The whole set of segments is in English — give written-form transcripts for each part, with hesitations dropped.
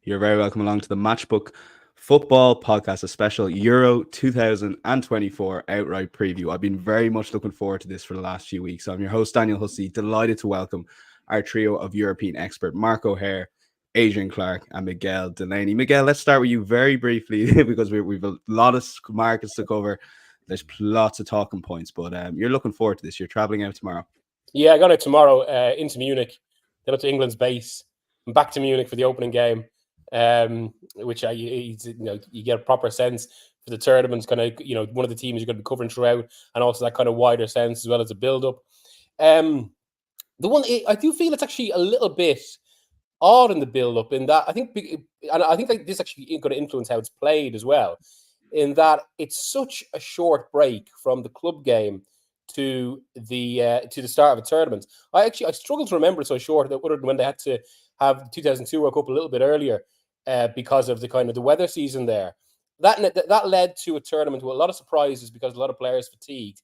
You're very welcome along to the Matchbook Football Podcast, a special Euro 2024 outright preview. I've been very much looking forward to this for the last few weeks. I'm your host, Daniel Hussey, delighted to welcome our trio of European expert, Mark O'Hare, Adrian, Clarke, and Miguel Delaney. Miguel, let's start with you very briefly because we've a lot of markets to cover. There's lots of talking points, but you're looking forward to this. You're traveling out tomorrow. Yeah, I got out tomorrow into Munich, then up to England's base, and back to Munich for the opening game. Which you get a proper sense for the tournament's kind of one of the teams you're going to be covering throughout, and also that kind of wider sense as well as a build up. The one I do feel it's actually a little bit odd in the build up in that I think like this actually going to influence how it's played as well, in that it's such a short break from the club game to the start of a tournament. I struggle to remember it so short that other than when they had to have the 2002 World Cup a little bit earlier. Because of the kind of the weather season there, that led to a tournament with a lot of surprises because a lot of players fatigued,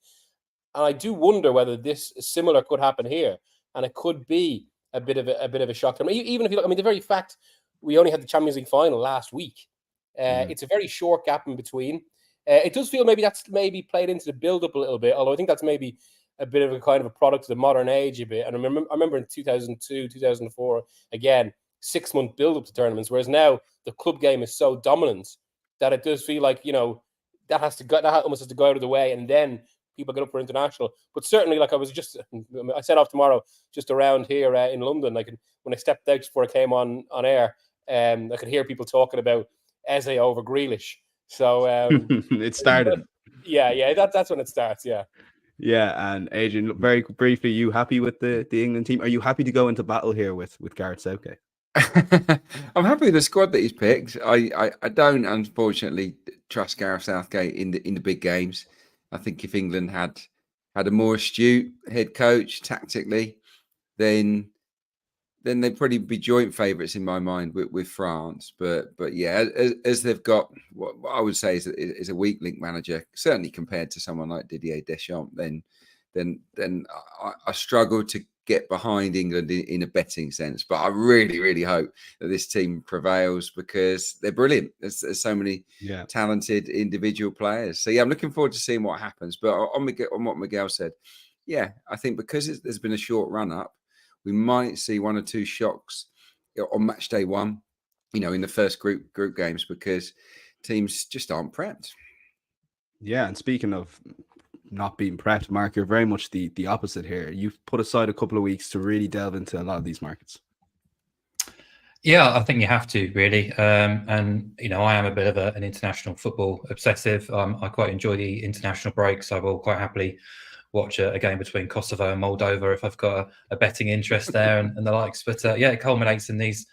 and I do wonder whether this similar could happen here, and it could be a bit of a shock to them. Even if you look, the very fact we only had the Champions League final last week, it's a very short gap in between. It does feel that's played into the build up a little bit, although I think that's maybe a bit of a kind of a product of the modern age a bit. And I remember in 2002, 2004 again. 6-month build up to tournaments, whereas now the club game is so dominant that it does feel like that almost has to go out of the way, and then people get up for international. But certainly, like I set off tomorrow just around here in London. When I stepped out just before I came on air, I could hear people talking about Eze over Grealish. So it started. Yeah, that's when it starts. Yeah. Yeah, and Adrian, very briefly, you happy with the England team? Are you happy to go into battle here with Gareth Southgate? I'm happy with the squad that he's picked. I don't unfortunately trust Gareth Southgate in the big games. I think if England had a more astute head coach tactically, then they'd probably be joint favourites in my mind with France. But yeah, as they've got what I would say is a weak link manager, certainly compared to someone like Didier Deschamps, then I struggle to get behind England in a betting sense. But I really, really hope that this team prevails because they're brilliant. There's so many talented individual players. So yeah, I'm looking forward to seeing what happens. But on what Miguel said, yeah, I think because there's been a short run up, we might see one or two shocks on match day one, in the first group games because teams just aren't prepped. Yeah, and speaking of not being prepped, Mark, you're very much the opposite here. You've put aside a couple of weeks to really delve into a lot of these markets. Yeah, I think you have to really. And, I am a bit of an international football obsessive. I quite enjoy the international breaks. I will quite happily watch a game between Kosovo and Moldova if I've got a betting interest there and the likes. But it culminates in these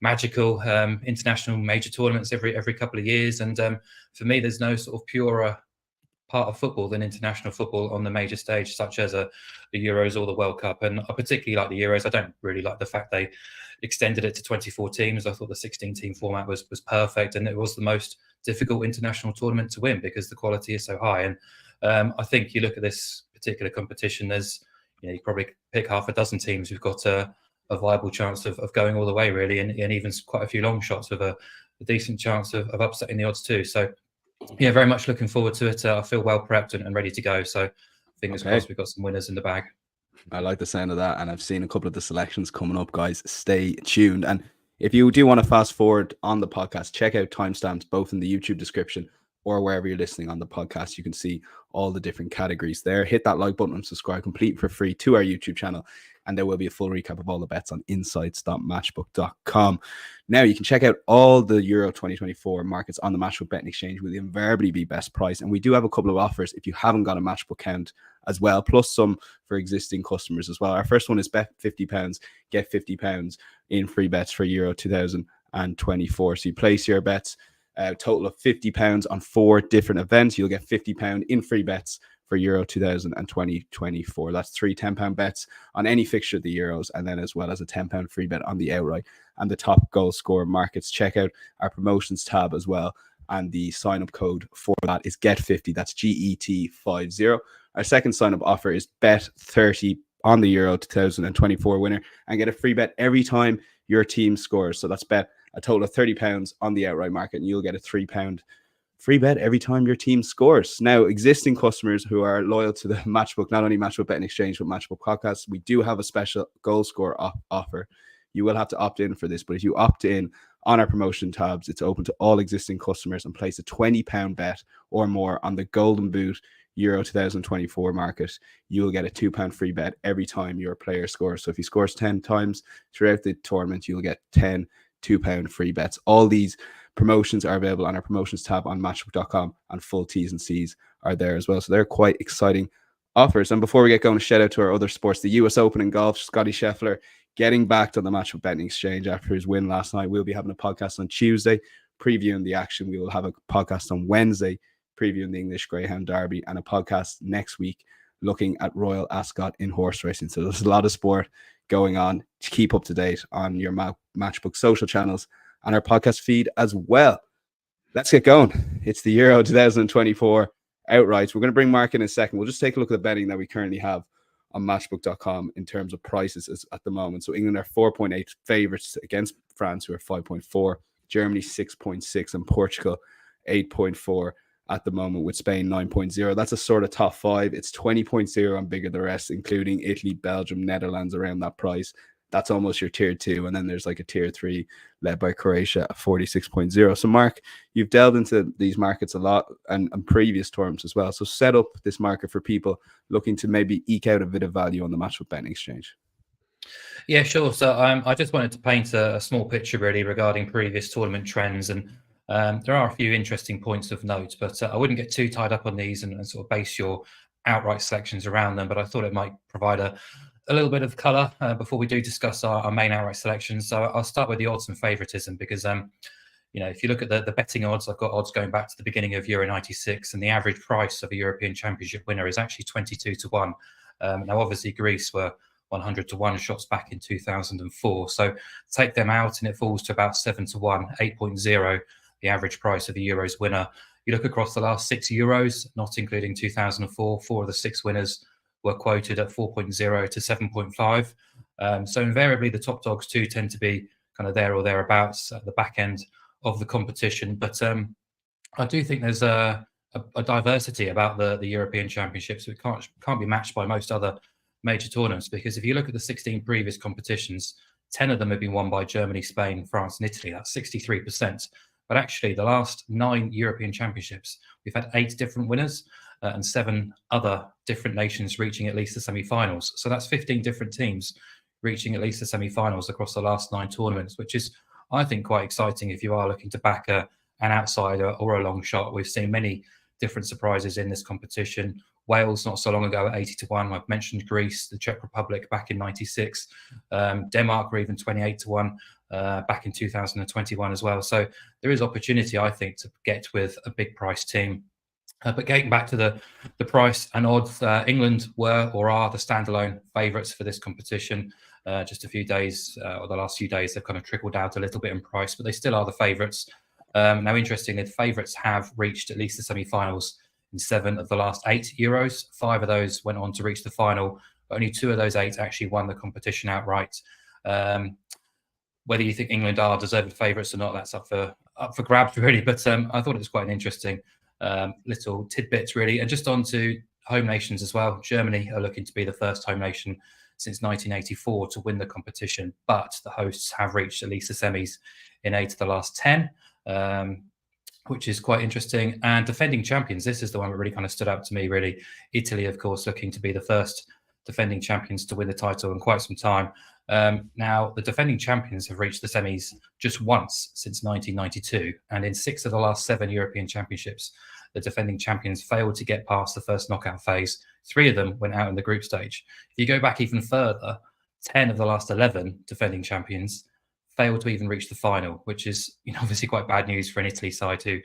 magical international major tournaments every couple of years. And for me, there's no sort of purer part of football than international football on the major stage, such as the Euros or the World Cup. And I particularly like the Euros. I don't really like the fact they extended it to 24 teams. I thought the 16-team format was perfect, and it was the most difficult international tournament to win because the quality is so high. And I think you look at this particular competition, there's you probably pick half a dozen teams who've got a viable chance of going all the way, really, and even quite a few long shots with a decent chance of upsetting the odds too. So yeah, very much looking forward to it. I feel well prepped and ready to go. So fingers crossed we've got some winners in the bag. I like the sound of that. And I've seen a couple of the selections coming up, guys. Stay tuned. And if you do want to fast forward on the podcast, check out timestamps both in the YouTube description or wherever you're listening on the podcast. You can see all the different categories there. Hit that like button and subscribe complete for free to our YouTube channel. And there will be a full recap of all the bets on insights.matchbook.com. Now, you can check out all the Euro 2024 markets on the Matchbook Betting Exchange. Will invariably be best price. And we do have a couple of offers if you haven't got a Matchbook account as well, plus some for existing customers as well. Our first one is bet £50, get £50 in free bets for Euro 2024. So you place your bets, a total of £50 on 4 different events. You'll get £50 in free bets for Euro 2024. That's 3 £10 bets on any fixture of the Euros, and then as well as a £10 free bet on the outright and the top goal scorer markets. Check out our promotions tab as well, and the sign-up code for that is GET50. That's GET50. Our second sign-up offer is bet 30 on the Euro 2024 winner and get a free bet every time your team scores. So that's bet a total of £30 on the outright market, and you'll get a £3 free bet every time your team scores. Now, existing customers who are loyal to the Matchbook, not only Matchbook Betting Exchange, but Matchbook Podcast, we do have a special Goalscorer offer. You will have to opt in for this, but if you opt in on our promotion tabs, it's open to all existing customers, and place a £20 bet or more on the Golden Boot Euro 2024 market. You will get a £2 free bet every time your player scores. So if he scores 10 times throughout the tournament, you'll get 10 £2 free bets. All these promotions are available on our promotions tab on matchbook.com, and full T's and C's are there as well. So they're quite exciting offers. And before we get going, a shout out to our other sports, the US Open in golf. Scotty Scheffler getting back to the Matchbook Betting Exchange after his win last night. We'll be having a podcast on Tuesday previewing the action. We will have a podcast on Wednesday previewing the English Greyhound Derby, and a podcast next week looking at Royal Ascot in horse racing. So there's a lot of sport going on. Keep up to date on your Matchbook social channels and our podcast feed as well. Let's get going. It's the Euro 2024 outrights. We're going to bring Mark in a second. We'll just take a look at the betting that we currently have on matchbook.com in terms of prices at the moment. So England are 4.8 favourites against France, who are 5.4, Germany 6.6, and Portugal 8.4 at the moment, with Spain 9.0. That's a sort of top five. It's 20.0 on bigger the rest, including Italy, Belgium, Netherlands around that price. That's almost your tier 2. And then there's like a tier 3 led by Croatia at 46.0. So Mark, you've delved into these markets a lot and previous tournaments as well. So set up this market for people looking to maybe eke out a bit of value on the Matchbook Betting Exchange. Yeah, sure. So I just wanted to paint a small picture really regarding previous tournament trends. And there are a few interesting points of note, but I wouldn't get too tied up on these and sort of base your outright selections around them. But I thought it might provide a little bit of colour before we do discuss our main outright selections. So I'll start with the odds and favouritism, because if you look at the betting odds, I've got odds going back to the beginning of Euro 96, and the average price of a European Championship winner is actually 22 to 1. Now, obviously, Greece were 100 to 1 shots back in 2004. So take them out and it falls to about 7 to 1, 8.0, the average price of the Euros winner. You look across the last 6 Euros, not including 2004, 4 of the 6 winners were quoted at 4.0 to 7.5. So invariably, the top dogs too tend to be kind of there or thereabouts at the back end of the competition. But I do think there's a diversity about the European Championships. It can't be matched by most other major tournaments, because if you look at the 16 previous competitions, 10 of them have been won by Germany, Spain, France, and Italy. That's 63%. But actually, the last 9 European Championships, we've had 8 different winners and 7 other different nations reaching at least the semi-finals. So that's 15 different teams reaching at least the semi-finals across the last 9 tournaments, which is, I think, quite exciting if you are looking to back an outsider or a long shot. We've seen many different surprises in this competition. Wales not so long ago at 80 to 1. I've mentioned Greece, the Czech Republic back in 96. Denmark were even 28 to 1 back in 2021 as well. So there is opportunity, I think, to get with a big price team. But getting back to the price and odds, England were or are the standalone favourites for this competition. Just a few days, or the last few days, they've kind of trickled out a little bit in price, but they still are the favourites. Now, interestingly, the favourites have reached at least the semi-finals in 7 of the last 8 Euros. 5 of those went on to reach the final. But only 2 of those 8 actually won the competition outright. Whether you think England are deserved favourites or not, that's up for grabs, really. But I thought it was quite an interesting little tidbits, really. And just on to home nations as well. Germany are looking to be the first home nation since 1984 to win the competition, but the hosts have reached at least the semis in 8 of the last 10, which is quite interesting. And defending champions, this is the one that really kind of stood out to me, really. Italy, of course, looking to be the first defending champions to win the title in quite some time. Now, the defending champions have reached the semis just once since 1992, and in 6 of the last 7 European Championships, the defending champions failed to get past the first knockout phase. 3 of them went out in the group stage. If you go back even further, 10 of the last 11 defending champions failed to even reach the final, which is obviously quite bad news for an Italy side who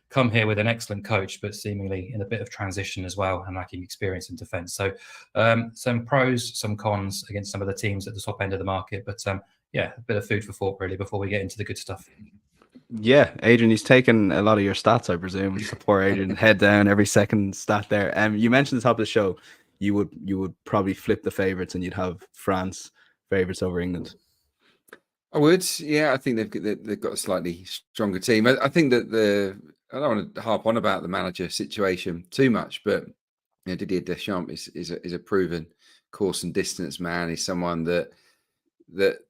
come here with an excellent coach, but seemingly in a bit of transition as well and lacking experience in defence. So some pros, some cons against some of the teams at the top end of the market. But yeah, a bit of food for thought, really, before we get into the good stuff. Yeah, Adrian, he's taken a lot of your stats, I presume. Poor Adrian, head down every second stat there. You mentioned at the top of the show, you would probably flip the favourites and you'd have France favourites over England. I would, yeah. I think they've got a slightly stronger team. I think that I don't want to harp on about the manager situation too much, but Didier Deschamps is a proven course and distance man. He's someone that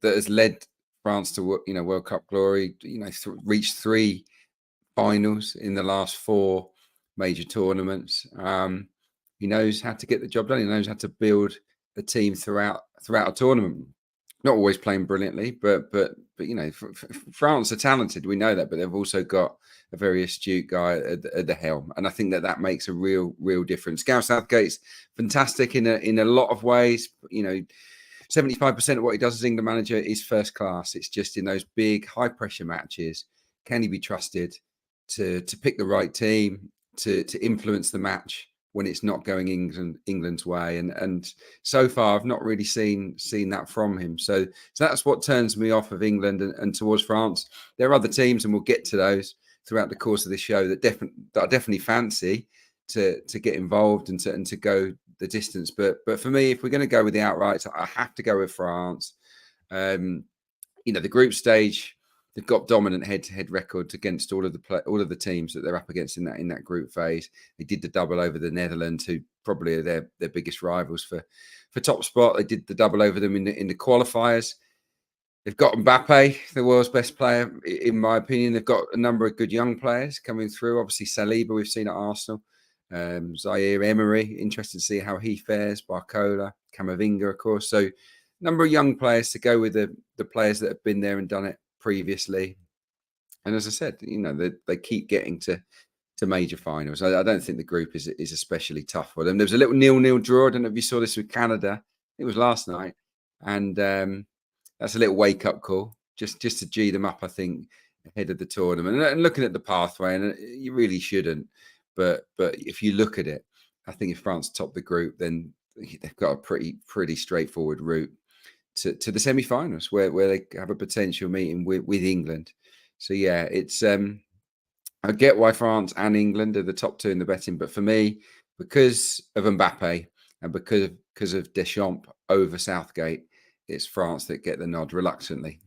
has led France to World Cup glory. Reached 3 finals in the last 4 major tournaments. He knows how to get the job done. He knows how to build a team throughout a tournament. Not always playing brilliantly, but France are talented. We know that, but they've also got a very astute guy at the helm, and I think that makes a real difference. Gareth Southgate's fantastic in a lot of ways. 75% of what he does as England manager is first class. It's just in those big high pressure matches, can he be trusted to pick the right team, to influence the match when it's not going England's way, and so far I've not really seen that from him. So that's what turns me off of England and towards France. There are other teams, and we'll get to those throughout the course of this show that I definitely fancy to get involved and to go the distance. But for me, if we're going to go with the outrights, I have to go with France. The group stage, they've got dominant head-to-head records against all of the teams that they're up against in that group phase. They did the double over the Netherlands, who probably are their biggest rivals for top spot. They did the double over them in the qualifiers. They've got Mbappe, the world's best player, in my opinion. They've got a number of good young players coming through. Obviously, Saliba, we've seen at Arsenal. Zaire Emery, interested to see how he fares. Barcola, Camavinga, of course. So, number of young players to go with the players that have been there and done it previously. And as I said, they keep getting to major finals. I don't think the group is especially tough for them. There was a little 0-0 draw. I don't know if you saw this with Canada. It was last night. And that's a little wake-up call, just to G them up, I think, ahead of the tournament. And looking at the pathway, and you really shouldn't. But if you look at it, I think if France top the group, then they've got a pretty straightforward route to the semi-finals, where they have a potential meeting with England. So yeah, it's I get why France and England are the top 2 in the betting, but for me, because of Mbappe and because of Deschamps over Southgate, it's France that get the nod reluctantly.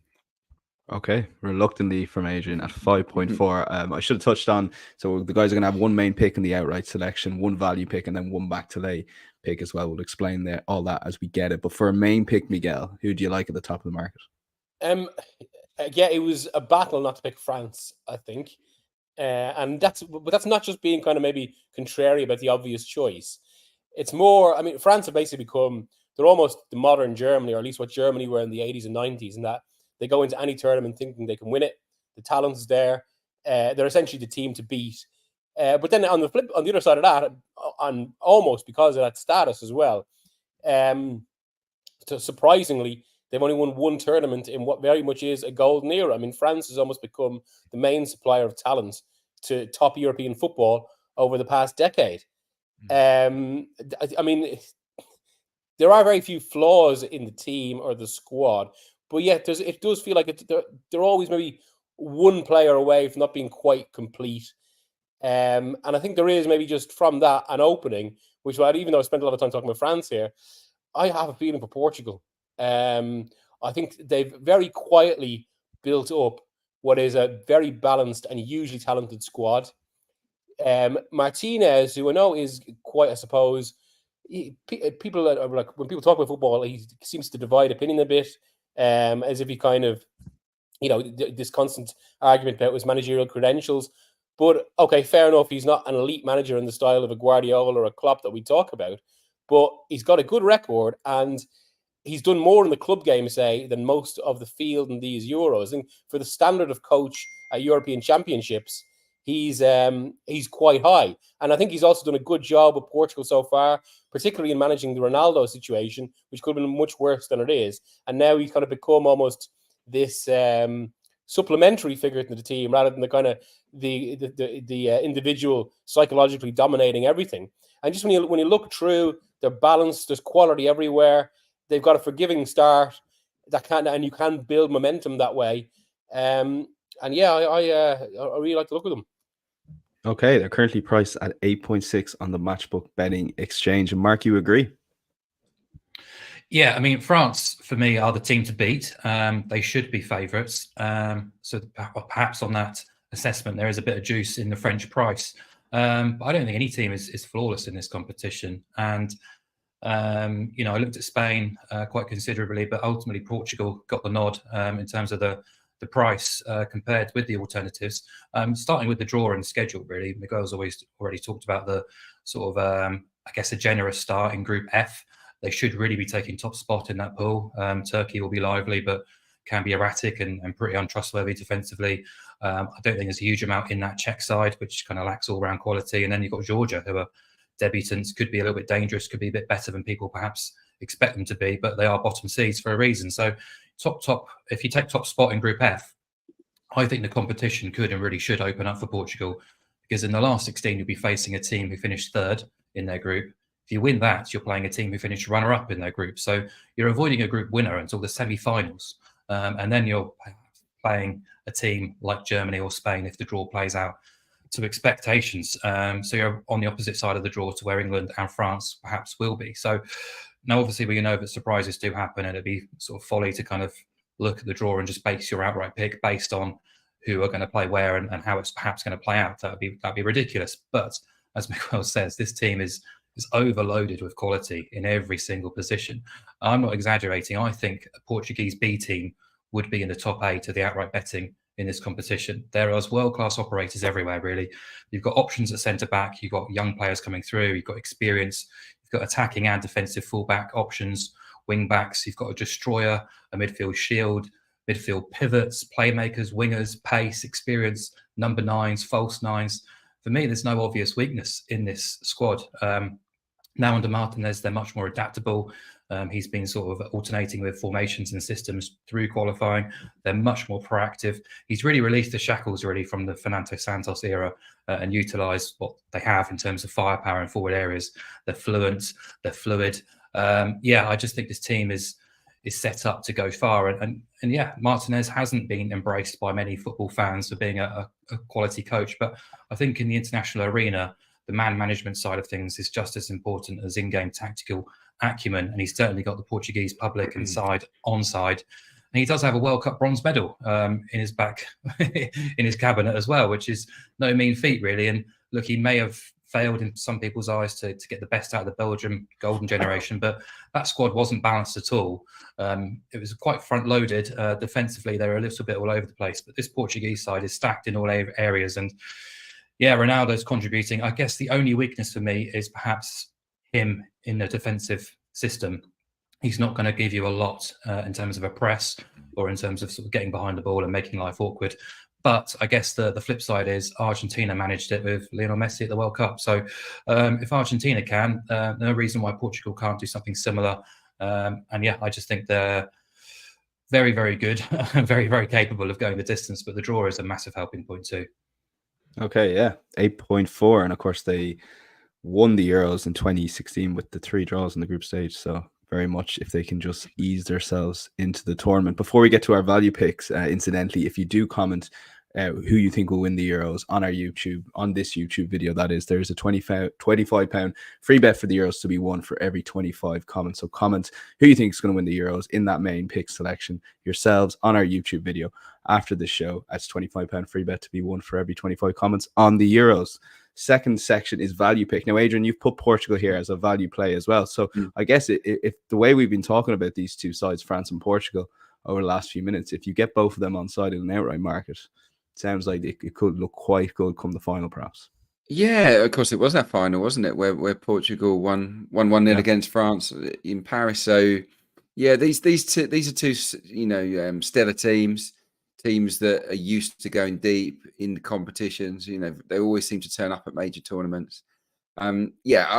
Okay, reluctantly from Adrian at 5.4. I should have touched on, so the guys are going to have one main pick in the outright selection, one value pick, and then one back to lay pick as well. We'll explain all that as we get it. But for a main pick, Miguel, who do you like at the top of the market? Yeah, it was a battle not to pick France, I think. And that's not just being kind of maybe contrary about the obvious choice. It's more, France have basically become, they're almost the modern Germany, or at least what Germany were in the 80s and 90s, and that they go into any tournament thinking they can win it. The talent is there. They're essentially the team to beat. But then on the other side of that, on almost because of that status as well, surprisingly, they've only won one tournament in what very much is a golden era. France has almost become the main supplier of talent to top European football over the past decade. There are very few flaws in the team or the squad, but yet it does feel like they're always maybe one player away from not being quite complete. And I think there is maybe just from that an opening, which even though I spent a lot of time talking about France here, I have a feeling for Portugal. I think they've very quietly built up what is a very balanced and hugely talented squad. Martinez, who I know is quite, I suppose, people are like, when people talk about football, he seems to divide opinion a bit, as if he kind of, this constant argument about his managerial credentials. But okay, fair enough, he's not an elite manager in the style of a Guardiola or a Klopp that we talk about, but he's got a good record, and he's done more in the club game, say, than most of the field in these Euros. And for the standard of coach at European Championships, he's quite high. And I think he's also done a good job with Portugal so far, particularly in managing the Ronaldo situation, which could have been much worse than it is. And now he's kind of become almost this supplementary figure to the team, rather than the kind of the individual psychologically dominating everything. And just when you look through, they're balanced. There's quality everywhere. They've got a forgiving start and you can build momentum that way. And yeah, I really like to look at them. Okay, they're currently priced at 8.6 on the Matchbook betting exchange. And Mark, you agree? Yeah, France for me, are the team to beat. They should be favourites. So perhaps on that assessment, there is a bit of juice in the French price. But I don't think any team is flawless in this competition. And, I looked at Spain quite considerably, but ultimately Portugal got the nod in terms of the price compared with the alternatives. Starting with the draw and schedule, really. Miguel's already talked about the sort of, a generous start in Group F. They should really be taking top spot in that pool. Turkey will be lively, but can be erratic and pretty untrustworthy defensively. I don't think there's a huge amount in that Czech side, which kind of lacks all-round quality. And then you've got Georgia, who are debutants, could be a little bit dangerous, could be a bit better than people perhaps expect them to be, but they are bottom seeds for a reason. So top, if you take top spot in Group F, I think the competition could and really should open up for Portugal, because in the last 16, you'll be facing a team who finished third in their group. If you win that, you're playing a team who finished runner-up in their group. So you're avoiding a group winner until the semi-finals. And then you're playing a team like Germany or Spain if the draw plays out to expectations. So you're on the opposite side of the draw to where England and France perhaps will be. So now, obviously, we know that surprises do happen, and it'd be sort of folly to kind of look at the draw and just base your outright pick based on who are going to play where and how it's perhaps going to play out. That'd be ridiculous. But as Miguel says, this team is overloaded with quality in every single position. I'm not exaggerating. I think a Portuguese B team would be in the top 8 of the outright betting in this competition. There are world-class operators everywhere, really. You've got options at centre-back. You've got young players coming through. You've got experience. You've got attacking and defensive fullback options, wing-backs. You've got a destroyer, a midfield shield, midfield pivots, playmakers, wingers, pace, experience, number 9s, false 9s. For me, there's no obvious weakness in this squad. Now under Martinez, they're much more adaptable. He's been sort of alternating with formations and systems through qualifying. They're much more proactive. He's really released the shackles really from the Fernando Santos era and utilised what they have in terms of firepower in forward areas. They're fluent, they're fluid. I just think this team is set up to go far. And Martinez hasn't been embraced by many football fans for being a quality coach. But I think in the international arena, the man management side of things is just as important as in-game tactical acumen, and he's certainly got the Portuguese public and side onside. And he does have a World Cup bronze medal in his back, in his cabinet as well, which is no mean feat, really. And look, he may have failed in some people's eyes to get the best out of the Belgium golden generation, but that squad wasn't balanced at all. It was quite front-loaded. Defensively, they were a little bit all over the place, but this Portuguese side is stacked in all areas. And Ronaldo's contributing. I guess the only weakness for me is perhaps him in the defensive system. He's not going to give you a lot in terms of a press or in terms of sort of getting behind the ball and making life awkward. But I guess the flip side is Argentina managed it with Lionel Messi at the World Cup. So if Argentina can, no reason why Portugal can't do something similar. I just think they're very, very good, very, very capable of going the distance. But the draw is a massive helping point too. Okay, 8.4. And of course, they won the Euros in 2016 with the 3 draws in the group stage. So very much if they can just ease themselves into the tournament. Before we get to our value picks, incidentally, if you do comment who you think will win the Euros on our YouTube, on this YouTube video, that is, there's a £25 free bet for the Euros to be won for every 25 comments. So comment who you think is going to win the Euros in that main pick selection yourselves on our YouTube video after the show. That's £25 free bet to be won for every 25 comments on the Euros. Second section is value pick. Now, Adrian, you've put Portugal here as a value play as well. So I guess if the way we've been talking about these two sides, France and Portugal, over the last few minutes, if you get both of them on side in an outright market, it sounds like it could look quite good come the final, perhaps. Yeah, of course, it was that final, wasn't it? Where Portugal won 1-0 against France in Paris. So yeah, these are two stellar teams that are used to going deep in competitions. They always seem to turn up at major tournaments. I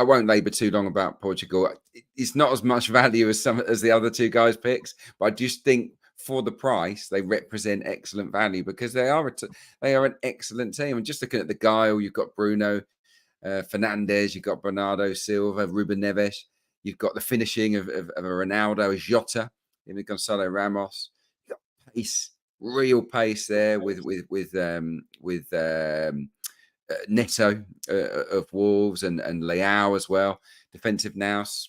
won't labour too long about Portugal. It's not as much value as the other two guys' picks, but I just think for the price they represent excellent value because they are an excellent team. And just looking at the guile, you've got Bruno Fernandes, you've got Bernardo Silva, Ruben Neves, you've got the finishing of a Ronaldo, a Jota, even Gonzalo Ramos. You've got pace, real pace there with Neto of Wolves and Leao as well. Defensive nous,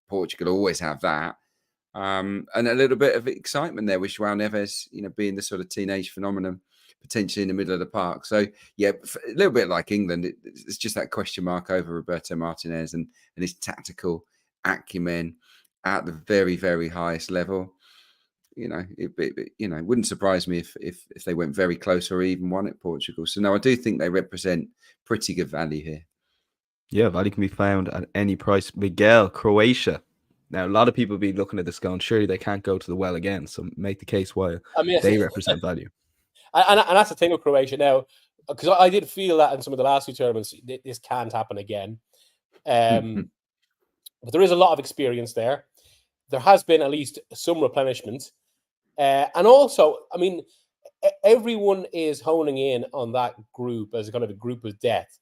Portugal always have that. And a little bit of excitement there with João Neves, being the sort of teenage phenomenon potentially in the middle of the park. So, yeah, a little bit like England, it's just that question mark over Roberto Martinez and his tactical acumen at the very, very highest level. It wouldn't surprise me if they went very close or even won at Portugal. So, no, I do think they represent pretty good value here. Yeah, value can be found at any price. Miguel, Croatia. Now, a lot of people be looking at this going, surely they can't go to the well again. So make the case why they represent value. And that's the thing with Croatia now, because I did feel that in some of the last few tournaments, this can't happen again. But there is a lot of experience there. There has been at least some replenishment. And also, I mean, everyone is honing in on that group as kind of a group of death.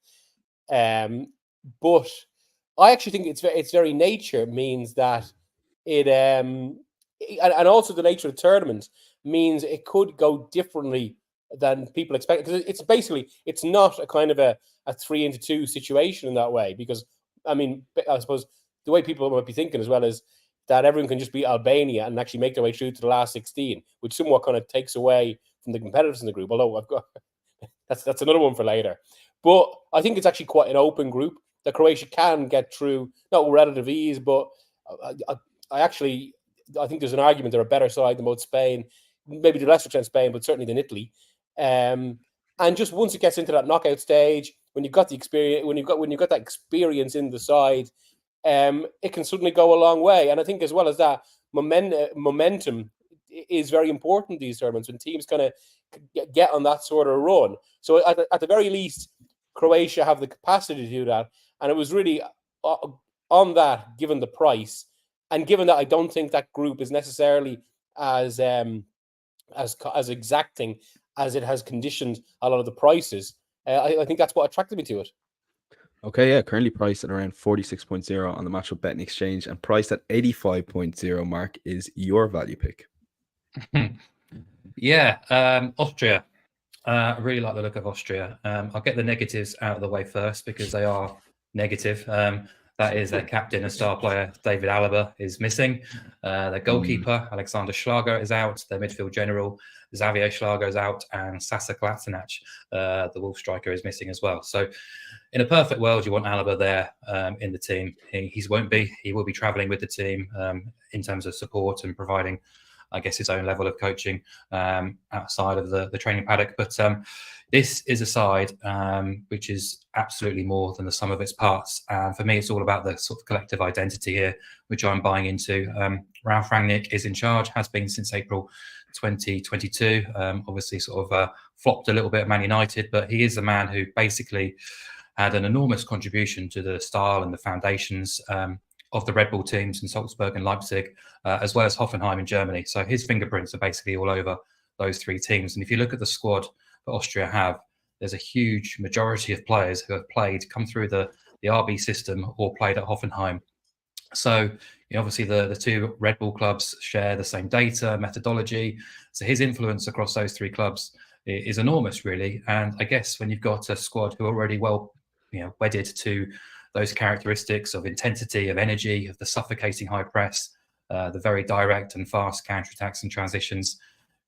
But I actually think its very nature means that it, and also the nature of the tournament means it could go differently than people expect. Because it's not a kind of a 3-2 situation in that way. Because, I mean, I suppose the way people might be thinking as well is that everyone can just beat Albania and actually make their way through to the last 16, which somewhat kind of takes away from the competitors in the group. Although I've got that's another one for later. But I think it's actually quite an open group that Croatia can get through, not with relative ease, but I think there's an argument they're a better side than both Spain, maybe to a lesser extent Spain, but certainly than Italy. And just once it gets into that knockout stage, when you've got the experience, when you've got that experience in the side, it can suddenly go a long way. And I think as well as that, momentum is very important in these tournaments when teams kind of get on that sort of run. So at the very least, Croatia have the capacity to do that. And it was really on that, given the price, and given that I don't think that group is necessarily as exacting as it has conditioned a lot of the prices. I think that's what attracted me to it. Okay, yeah, currently priced at around 46.0 on the Matchup Betting Exchange, and priced at 85.0. Mark, is your value pick? Yeah, Austria. I really like the look of Austria. I'll get the negatives out of the way first because they are negative. That is their captain and star player, David Alaba, is missing. Their goalkeeper, Alexander Schlager, is out. Their midfield general, Xavier Schlager, is out. And Sasa Kolasinac, the Wolf striker, is missing as well. So in a perfect world, you want Alaba there in the team. He won't be. He will be travelling with the team in terms of support and providing, I guess, his own level of coaching outside of the training paddock. But this is a side which is absolutely more than the sum of its parts. For me, it's all about the sort of collective identity here, which I'm buying into. Ralf Rangnick is in charge, has been since April 2022. Obviously sort of flopped a little bit at Man United, but he is the man who basically had an enormous contribution to the style and the foundations of the Red Bull teams in Salzburg and Leipzig, as well as Hoffenheim in Germany. So his fingerprints are basically all over those three teams. And if you look at the squad that Austria have, there's a huge majority of players who have come through the RB system or played at Hoffenheim. So obviously the two Red Bull clubs share the same data, methodology. So his influence across those three clubs is enormous, really. And I guess when you've got a squad who are already well wedded to those characteristics of intensity, of energy, of the suffocating high press, the very direct and fast counterattacks and transitions,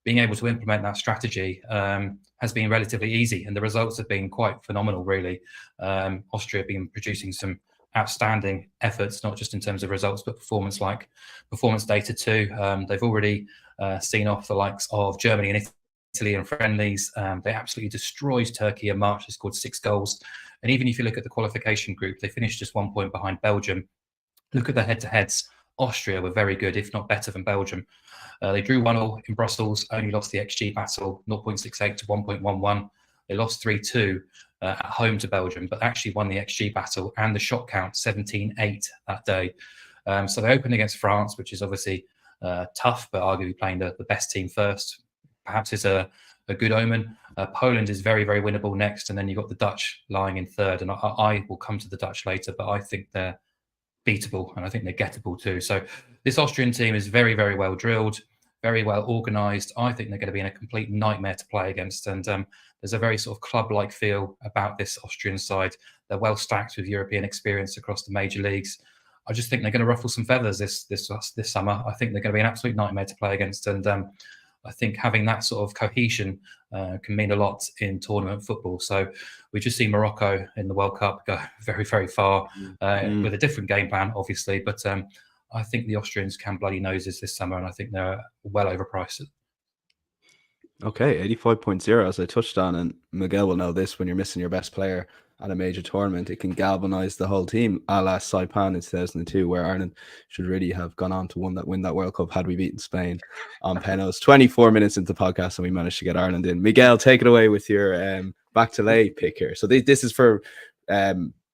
being able to implement that strategy has been relatively easy, and the results have been quite phenomenal, really. Austria have been producing some outstanding efforts, not just in terms of results, but performance data too. They've already seen off the likes of Germany and Italy in friendlies. They absolutely destroyed Turkey in March. They scored 6 goals. And even if you look at the qualification group, they finished just 1 point behind Belgium. Look at the head-to-heads. Austria were very good, if not better than Belgium. They drew 1-1 in Brussels, only lost the XG battle, 0.68 to 1.11. They lost 3-2 at home to Belgium, but actually won the XG battle and the shot count, 17-8 that day. So they opened against France, which is obviously tough, but arguably playing the best team first. Perhaps is a good omen. Poland is very, very winnable next, and then you've got the Dutch lying in third. And I will come to the Dutch later, but I think they're beatable, and I think they're gettable too. So this Austrian team is very, very well drilled, very well organised. I think they're going to be in a complete nightmare to play against, and there's a very sort of club-like feel about this Austrian side. They're well stacked with European experience across the major leagues. I just think they're going to ruffle some feathers this summer. I think they're going to be an absolute nightmare to play against, and I think having that sort of cohesion can mean a lot in tournament football. So we just see Morocco in the World Cup go very, very far with a different game plan, obviously. But I think the Austrians can bloody noses this summer, and I think they're well overpriced. Okay, 85.0, as I touched on, and Miguel will know this: when you're missing your best player at a major tournament, it can galvanise the whole team, a la Saipan in 2002, where Ireland should really have gone on to win that World Cup had we beaten Spain on penalties. 24 minutes into the podcast, and we managed to get Ireland in. Miguel, take it away with your back to lay pick here. So this is for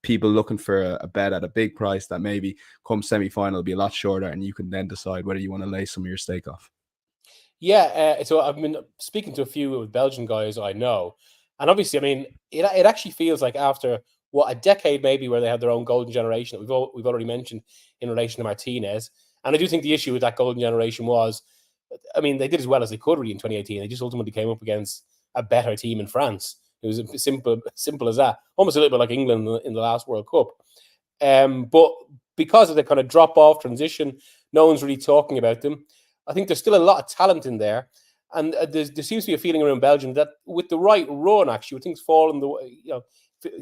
people looking for a bet at a big price that maybe come semi-final will be a lot shorter, and you can then decide whether you want to lay some of your stake off. Yeah, so I've been speaking to a few Belgian guys I know, and obviously, I mean, it actually feels like after a decade maybe where they had their own golden generation that we've already mentioned in relation to Martinez, and I do think the issue with that golden generation was, I mean, they did as well as they could really in 2018. They just ultimately came up against a better team in France. It was simple as that, almost a little bit like England in the last World Cup. But because of the kind of drop off transition, no one's really talking about them. I think there's still a lot of talent in there, and there seems to be a feeling around Belgium that with the right run, actually, with things falling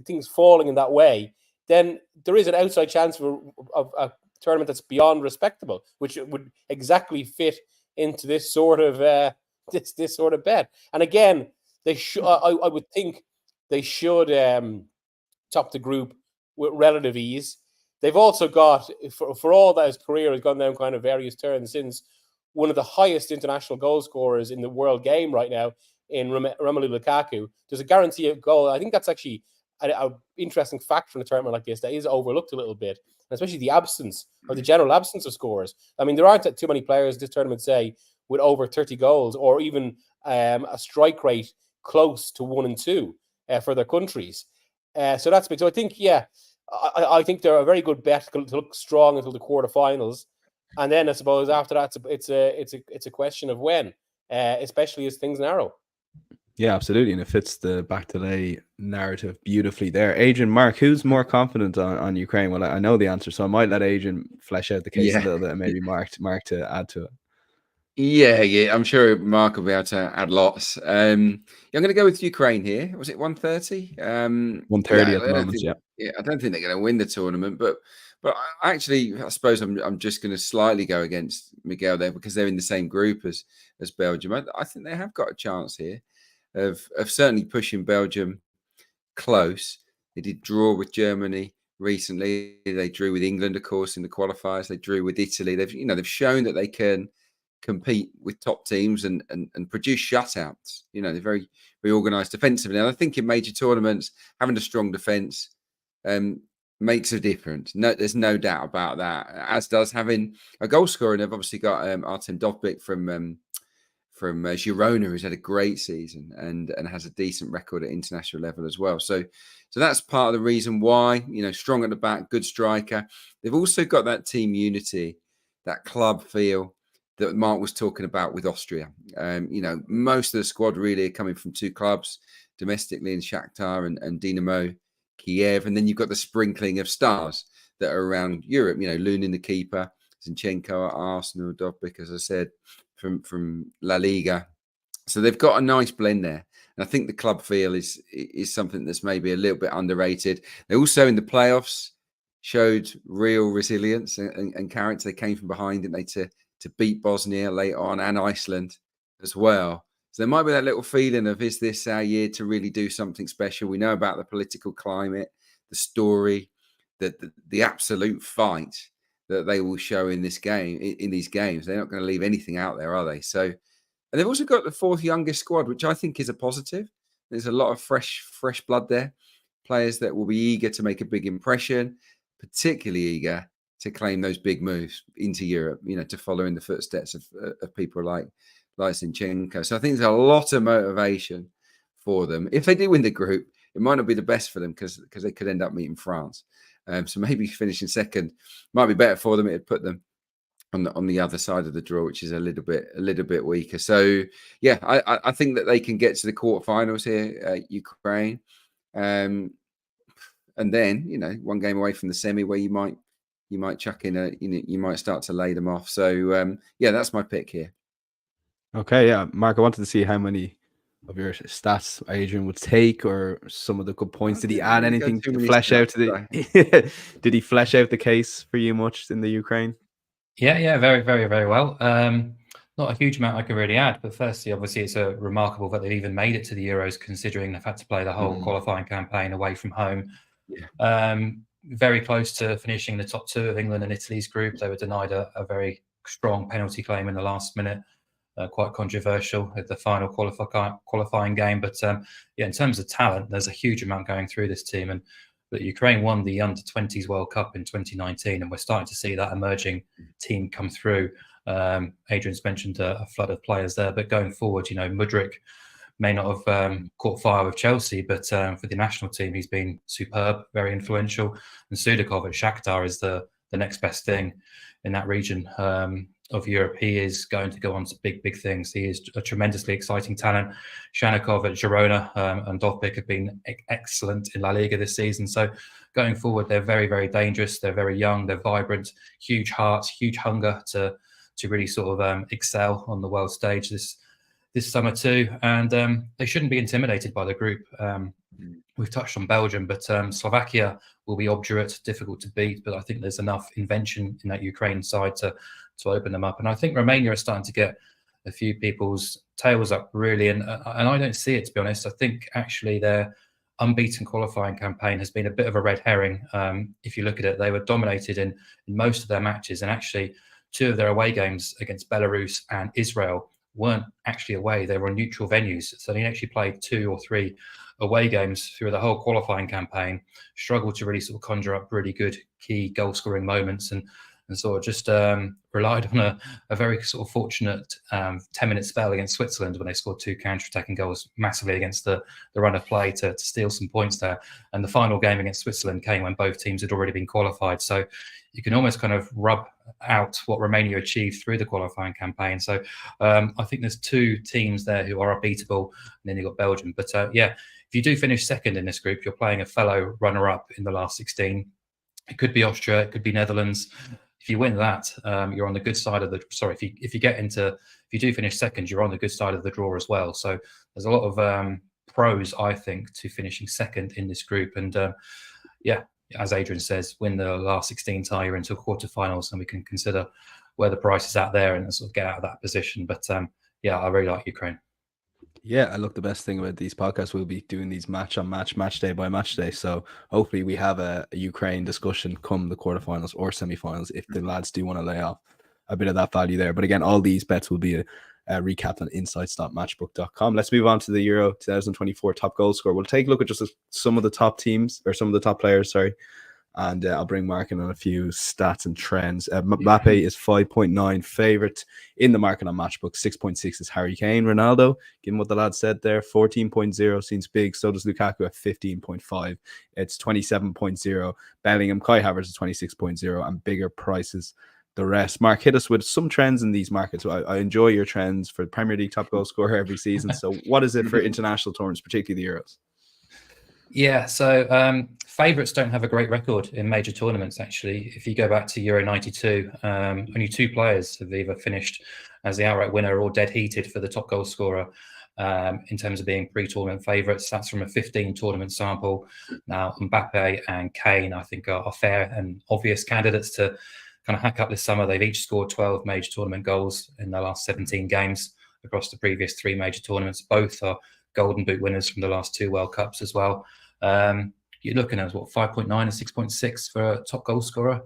things falling in that way, then there is an outside chance of a tournament that's beyond respectable, which would exactly fit into this sort of this sort of bet. And again, they should. I would think they should top the group with relative ease. They've also got, for all that his career has gone down kind of various turns since, one of the highest international goal scorers in the world game right now in Romelu Lukaku. There's a guarantee of goal. I think that's actually an interesting fact from a tournament like this that is overlooked a little bit, and especially the absence or the general absence of scorers. I mean, there aren't too many players this tournament, say, with over 30 goals or even a strike rate close to 1 and 2 for their countries. So that's big. So I think, I think they're a very good bet to look strong until the quarterfinals. And then I suppose after that, it's a question of when, especially as things narrow. Yeah, absolutely, and it fits the back to lay narrative beautifully there. Adrian, Mark, who's more confident on Ukraine? Well, I know the answer, so I might let Adrian flesh out the case a little bit, and maybe Mark to add to it. Yeah, I'm sure Mark will be able to add lots. I'm going to go with Ukraine here. Was it 130? 130 at the moment, yeah. Yeah, I don't think they're going to win the tournament, but actually, I suppose I'm just going to slightly go against Miguel there because they're in the same group as Belgium. I think they have got a chance here of certainly pushing Belgium close. They did draw with Germany recently. They drew with England, of course, in the qualifiers. They drew with Italy. They've shown that they can compete with top teams and produce shutouts. They're very, very organised defensively. And I think in major tournaments, having a strong defence makes a difference. No, there's no doubt about that. As does having a goal scorer. And they've obviously got Artem Dovbyk from Girona, who's had a great season and has a decent record at international level as well. So that's part of the reason why, strong at the back, good striker. They've also got that team unity, that club feel that Mark was talking about with Austria. Most of the squad really are coming from two clubs domestically in Shakhtar and Dinamo Kiev. And then you've got the sprinkling of stars that are around Europe, Lunin, the keeper, Zinchenko at Arsenal, Dovbyk, as I said, from La Liga. So they've got a nice blend there. And I think the club feel is something that's maybe a little bit underrated. They also in the playoffs showed real resilience and character. They came from behind, didn't they, to beat Bosnia later on and Iceland as well. So there might be that little feeling of, is this our year to really do something special? We know about the political climate, the story, the absolute fight that they will show in this game, in these games. They're not going to leave anything out there, are they? So, and they've also got the fourth youngest squad, which I think is a positive. There's a lot of fresh blood there. Players that will be eager to make a big impression, particularly eager to claim those big moves into Europe, to follow in the footsteps of people like Zinchenko. So I think there's a lot of motivation for them. If they do win the group, it might not be the best for them because they could end up meeting France. So maybe finishing second might be better for them. It'd put them on the other side of the draw, which is a little bit weaker. So yeah, I think that they can get to the quarterfinals here, Ukraine, and then one game away from the semi where you might you might chuck in you might start to lay them off. So yeah, that's my pick here. Okay, yeah, Mark, I wanted to see how many of your stats Adrian would take, or some of the good points. Did he add anything to flesh out to the? Did he flesh out the case for you much in the Ukraine? Yeah, very, very, very well. Not a huge amount I can really add, but firstly, obviously, it's remarkable that they've even made it to the Euros, considering they've had to play the whole qualifying campaign away from home. Yeah. Very close to finishing the top two of England and Italy's group. They were denied a very strong penalty claim in the last minute. Quite controversial at the final qualifying game. But yeah, in terms of talent, there's a huge amount going through this team. And that Ukraine won the Under-20s World Cup in 2019, and we're starting to see that emerging team come through. Adrian's mentioned a flood of players there, but going forward, Mudryk may not have caught fire with Chelsea, but for the national team, he's been superb, very influential. And Sudakov at Shakhtar is the next best thing in that region of Europe. He is going to go on to big things. He is a tremendously exciting talent. Shanikov at Girona and Dovbyk have been excellent in La Liga this season. So going forward, they're very, very dangerous. They're very young. They're vibrant, huge hearts, huge hunger to really sort of excel on the world stage this summer too. And they shouldn't be intimidated by the group. We've touched on Belgium, but Slovakia will be obdurate, difficult to beat. But I think there's enough invention in that Ukraine side to open them up. And I think Romania are starting to get a few people's tails up, really. And I don't see it, to be honest. I think actually their unbeaten qualifying campaign has been a bit of a red herring. If you look at it, they were dominated in most of their matches. And actually, 2 of their away games against Belarus and Israel weren't actually away. They were on neutral venues. So they actually played 2 or 3 away games through the whole qualifying campaign, struggled to really sort of conjure up really good key goal scoring moments, and sort of just relied on a very sort of fortunate 10-minute spell against Switzerland when they scored 2 counter-attacking goals massively against the run of play to steal some points there. And the final game against Switzerland came when both teams had already been qualified. So you can almost kind of rub out what Romania achieved through the qualifying campaign. So I think there's 2 teams there who are unbeatable, and then you've got Belgium. But yeah, if you do finish second in this group, you're playing a fellow runner-up in the last 16. It could be Austria, it could be Netherlands. If you win that, you're on the good side of the. Sorry, if you do finish second, you're on the good side of the draw as well. So there's a lot of pros, I think, to finishing second in this group. And yeah, as Adrian says, win the last 16 tie, you're into quarterfinals, and we can consider where the price is at there and sort of get out of that position. But yeah, I really like Ukraine. Yeah, look, the best thing about these podcasts, we'll be doing these match day by match day. So hopefully we have a Ukraine discussion come the quarterfinals or semifinals if the lads do want to lay off a bit of that value there. But again, all these bets will be recapped on insights.matchbook.com. Let's move on to the Euro 2024 top goal scorer. We'll take a look at just some of the top teams, or some of the top players, sorry. And I'll bring Mark in on a few stats and trends. Mbappe is 5.9 favourite in the market on Matchbook. 6.6 is Harry Kane. Ronaldo, given what the lad said there, 14.0 seems big. So does Lukaku at 15.5. It's 27.0. Bellingham, Kai Havertz is 26.0, and bigger prices the rest. Mark, hit us with some trends in these markets. I enjoy your trends for Premier League top goal scorer every season. So what is it for international tournaments, particularly the Euros? Yeah, so favourites don't have a great record in major tournaments, actually. If you go back to Euro 92, only 2 players have either finished as the outright winner or dead heated for the top goal scorer in terms of being pre-tournament favourites. That's from a 15-tournament sample. Now, Mbappe and Kane, I think, are fair and obvious candidates to kind of hack up this summer. They've each scored 12 major tournament goals in their last 17 games across the previous 3 major tournaments. Both are Golden Boot winners from the last 2 World Cups as well. You're looking at 5.9 and 6.6 for a top goal scorer.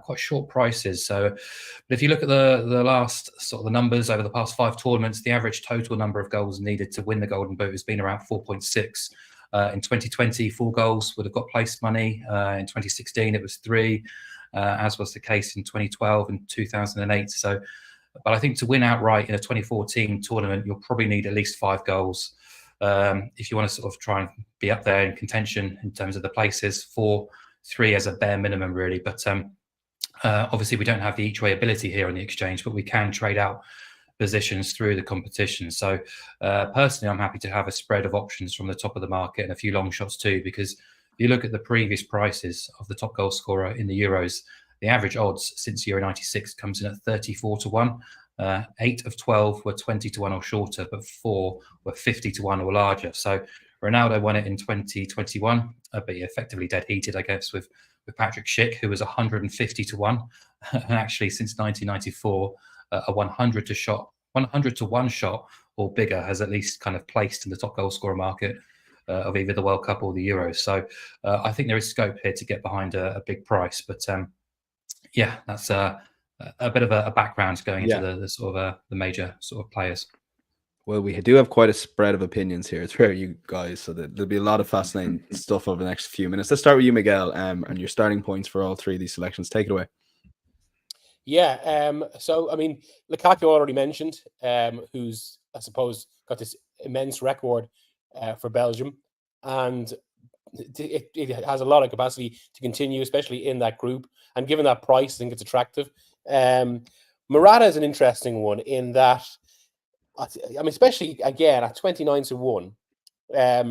Quite short prices. So, but if you look at the last sort of the numbers over the past 5 tournaments, the average total number of goals needed to win the Golden Boot has been around 4.6. In 2020, 4 goals would have got place money. In 2016, it was 3, as was the case in 2012 and 2008. So, but I think to win outright in a 2014 tournament, you'll probably need at least 5 goals. If you want to sort of try and be up there in contention in terms of the places, 4-3 as a bare minimum, really. But obviously, we don't have the each way ability here on the exchange, but we can trade out positions through the competition. So personally, I'm happy to have a spread of options from the top of the market and a few long shots too, because if you look at the previous prices of the top goal scorer in the Euros, The average odds since Euro 96 comes in at 34 to 1. 8 of 12 were 20 to 1 or shorter, but 4 were 50 to 1 or larger. So Ronaldo won it in 2021, but he effectively dead heated, I guess, with Patrick Schick, who was 150 to 1. And actually, since 1994, a 100 to 1 shot or bigger has at least kind of placed in the top goal scorer market of either the World Cup or the Euros. So I think there is scope here to get behind a big price. But yeah, that's a bit of a background going into the sort of the major sort of players. Well, we do have quite a spread of opinions here throughout you guys, so there'll be a lot of fascinating stuff over the next few minutes. Let's start with you, Miguel, and your starting points for all three of these selections. Take it away. Yeah. So, I mean, Lukaku already mentioned, who's, I suppose, got this immense record for Belgium. And it has a lot of capacity to continue, especially in that group. And given that price, I think it's attractive. Morata is an interesting one in that, I mean, especially, again, at 29 to 1. I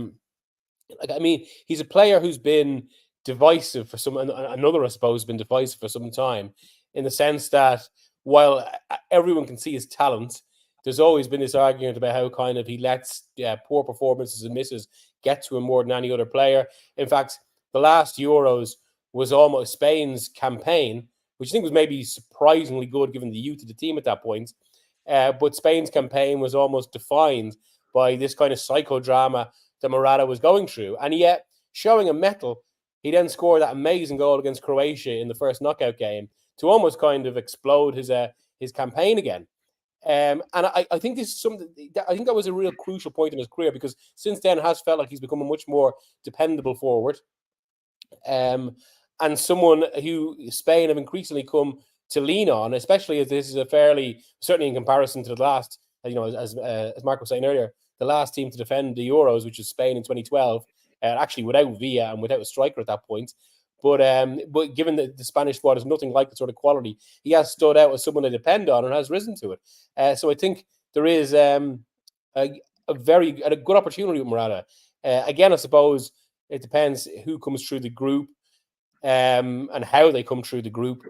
mean, he's a player who's been divisive for another, I suppose, been divisive for some time, in the sense that while everyone can see his talent, there's always been this argument about how kind of he lets poor performances and misses get to him more than any other player. In fact, the last Euros was almost Spain's campaign, which I think was maybe surprisingly good given the youth of the team at that point. But Spain's campaign was almost defined by this kind of psychodrama that Morata was going through. And yet, showing a mettle, he then scored that amazing goal against Croatia in the first knockout game to almost kind of explode his campaign again. And I think this is something. I think that was a real crucial point in his career, because since then has felt like he's become a much more dependable forward, and someone who Spain have increasingly come to lean on, especially as this is a fairly, certainly in comparison to the last, as Mark was saying earlier, the last team to defend the Euros, which is Spain in 2012, actually without Villa and without a striker at that point. But given that the Spanish squad is nothing like the sort of quality, he has stood out as someone to depend on and has risen to it. So I think there is a good opportunity with Morata. Again, I suppose it depends who comes through the group and how they come through the group.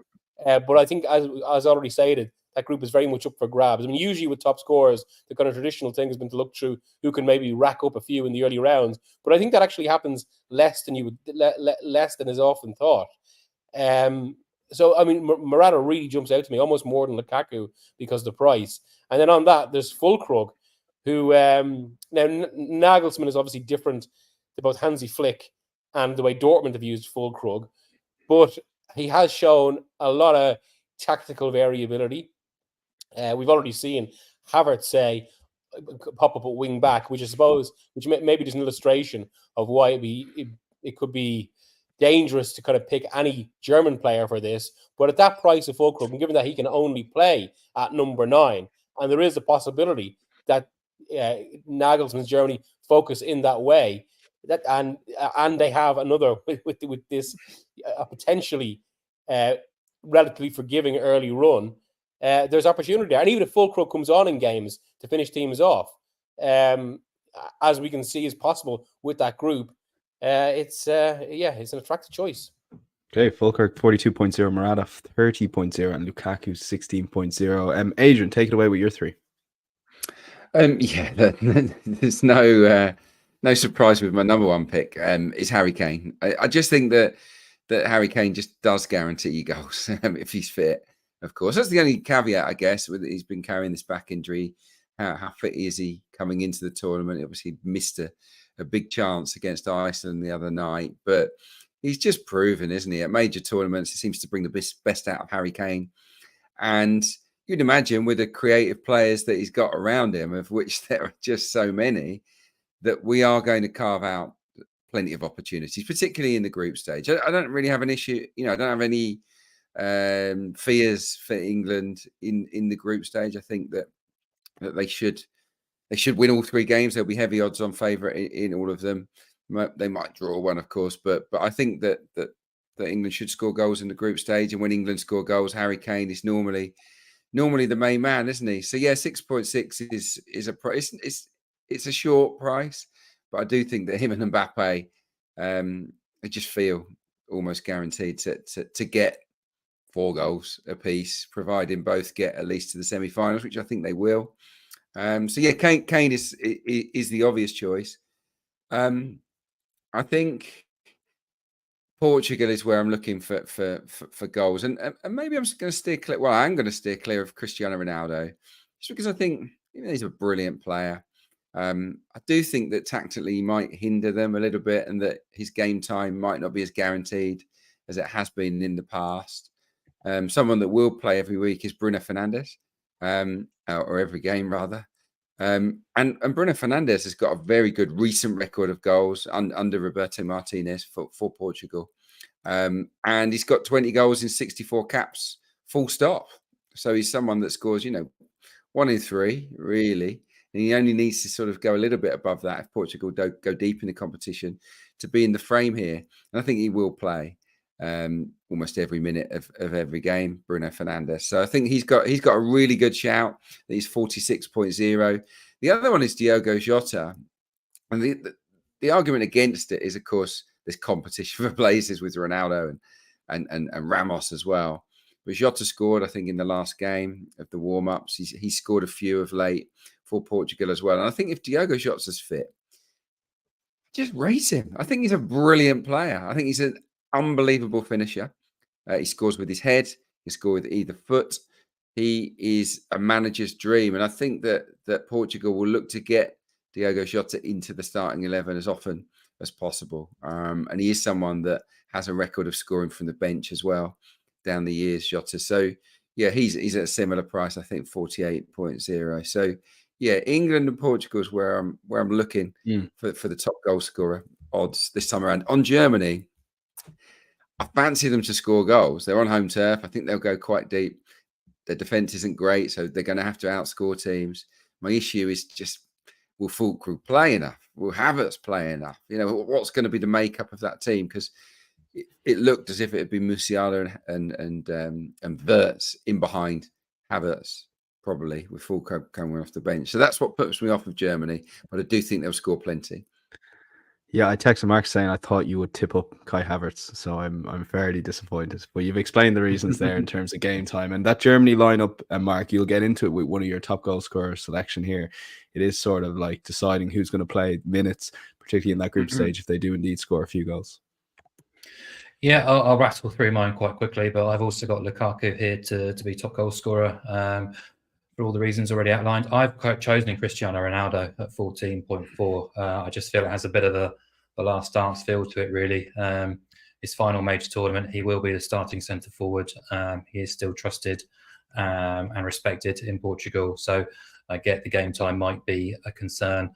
But I think, as already stated, that group is very much up for grabs. I mean, usually with top scorers, the kind of traditional thing has been to look through who can maybe rack up a few in the early rounds. But I think that actually happens less than is often thought. So, I mean, Morata really jumps out to me almost more than Lukaku because of the price. And then on that, there's Füllkrug, who now Nagelsmann is obviously different to both Hansi Flick and the way Dortmund have used Füllkrug, but he has shown a lot of tactical variability. We've already seen Havertz say pop up at wing back, which I suppose, which maybe is an illustration of why it could be dangerous to kind of pick any German player for this. But at that price of Füllkrug, and given that he can only play at number 9, and there is a possibility that Nagelsmann's Germany focus in that way, that and they have another with this potentially relatively forgiving early run. There's opportunity there. And even if Füllkrug comes on in games to finish teams off, as we can see is possible with that group, it's an attractive choice. Okay, Füllkrug 42.0, Morata 30.0, and Lukaku 16.0. Adrian, take it away with your three. There's no surprise with my number one pick. Is Harry Kane. I just think that Harry Kane just does guarantee you goals if he's fit. Of course, that's the only caveat, I guess. He's been carrying this back injury. How fit is he coming into the tournament? Obviously, missed a big chance against Iceland the other night, but he's just proven, isn't he? At major tournaments, he seems to bring the best out of Harry Kane. And you'd imagine with the creative players that he's got around him, of which there are just so many, that we are going to carve out plenty of opportunities, particularly in the group stage. I don't really have an issue. I don't have any fears for England in the group stage. I think that they should win all 3 games. There'll be heavy odds on favourite in all of them. They might draw one, of course, but I think that England should score goals in the group stage. And when England score goals, Harry Kane is normally the main man, isn't he? So yeah, 6.6 is a price. It's a short price, but I do think that him and Mbappe, I just feel almost guaranteed to get 4 goals apiece, providing both get at least to the semi-finals, which I think they will. So yeah, Kane is the obvious choice. I think Portugal is where I'm looking for goals, and maybe I'm just going to steer clear. Well, I'm going to steer clear of Cristiano Ronaldo, just because I think he's a brilliant player. I do think that tactically he might hinder them a little bit, and that his game time might not be as guaranteed as it has been in the past. Someone that will play every week is Bruno Fernandes, or every game rather. And Bruno Fernandes has got a very good recent record of goals under Roberto Martinez for Portugal. And he's got 20 goals in 64 caps, full stop. So he's someone that scores, 1 in 3, really. And he only needs to sort of go a little bit above that if Portugal don't go deep in the competition to be in the frame here. And I think he will play almost every minute of every game, Bruno Fernandes. So I think he's got a really good shout. He's 46.0. The other one is Diogo Jota. And the argument against it is, of course, there's competition for places with Ronaldo and Ramos as well. But Jota scored, I think, in the last game of the warm-ups. He scored a few of late for Portugal as well. And I think if Diogo Jota's fit, just rate him. I think he's a brilliant player. I think he's an unbelievable finisher. He scores with his head. He scores with either foot. He is a manager's dream. And I think that Portugal will look to get Diogo Jota into the starting 11 as often as possible. And he is someone that has a record of scoring from the bench as well down the years, Jota. So, yeah, he's at a similar price, I think, 48.0. So, yeah, England and Portugal is where I'm looking for the top goal scorer odds this time around. On Germany, I fancy them to score goals. They're on home turf. I think they'll go quite deep. Their defense isn't great, so they're going to have to outscore teams. My issue is just, will Fulkrug play enough? Will Havertz play enough? What's going to be the makeup of that team? Because it looked as if it had been Musiala and Wirtz in behind Havertz, probably, with Fulkrug coming off the bench. So that's what puts me off of Germany. But I do think they'll score plenty. Yeah, I texted Mark saying I thought you would tip up Kai Havertz, so I'm fairly disappointed. But you've explained the reasons there in terms of game time. And that Germany lineup, Mark, you'll get into it with one of your top goal scorer selection here. It is sort of like deciding who's going to play minutes, particularly in that group stage, if they do indeed score a few goals. Yeah, I'll rattle through mine quite quickly, but I've also got Lukaku here to be top goal scorer for all the reasons already outlined. I've chosen Cristiano Ronaldo at 14.4. I just feel it has a bit of the last dance feel to it, really. His final major tournament, he will be the starting centre forward. He is still trusted and respected in Portugal. So I get the game time might be a concern.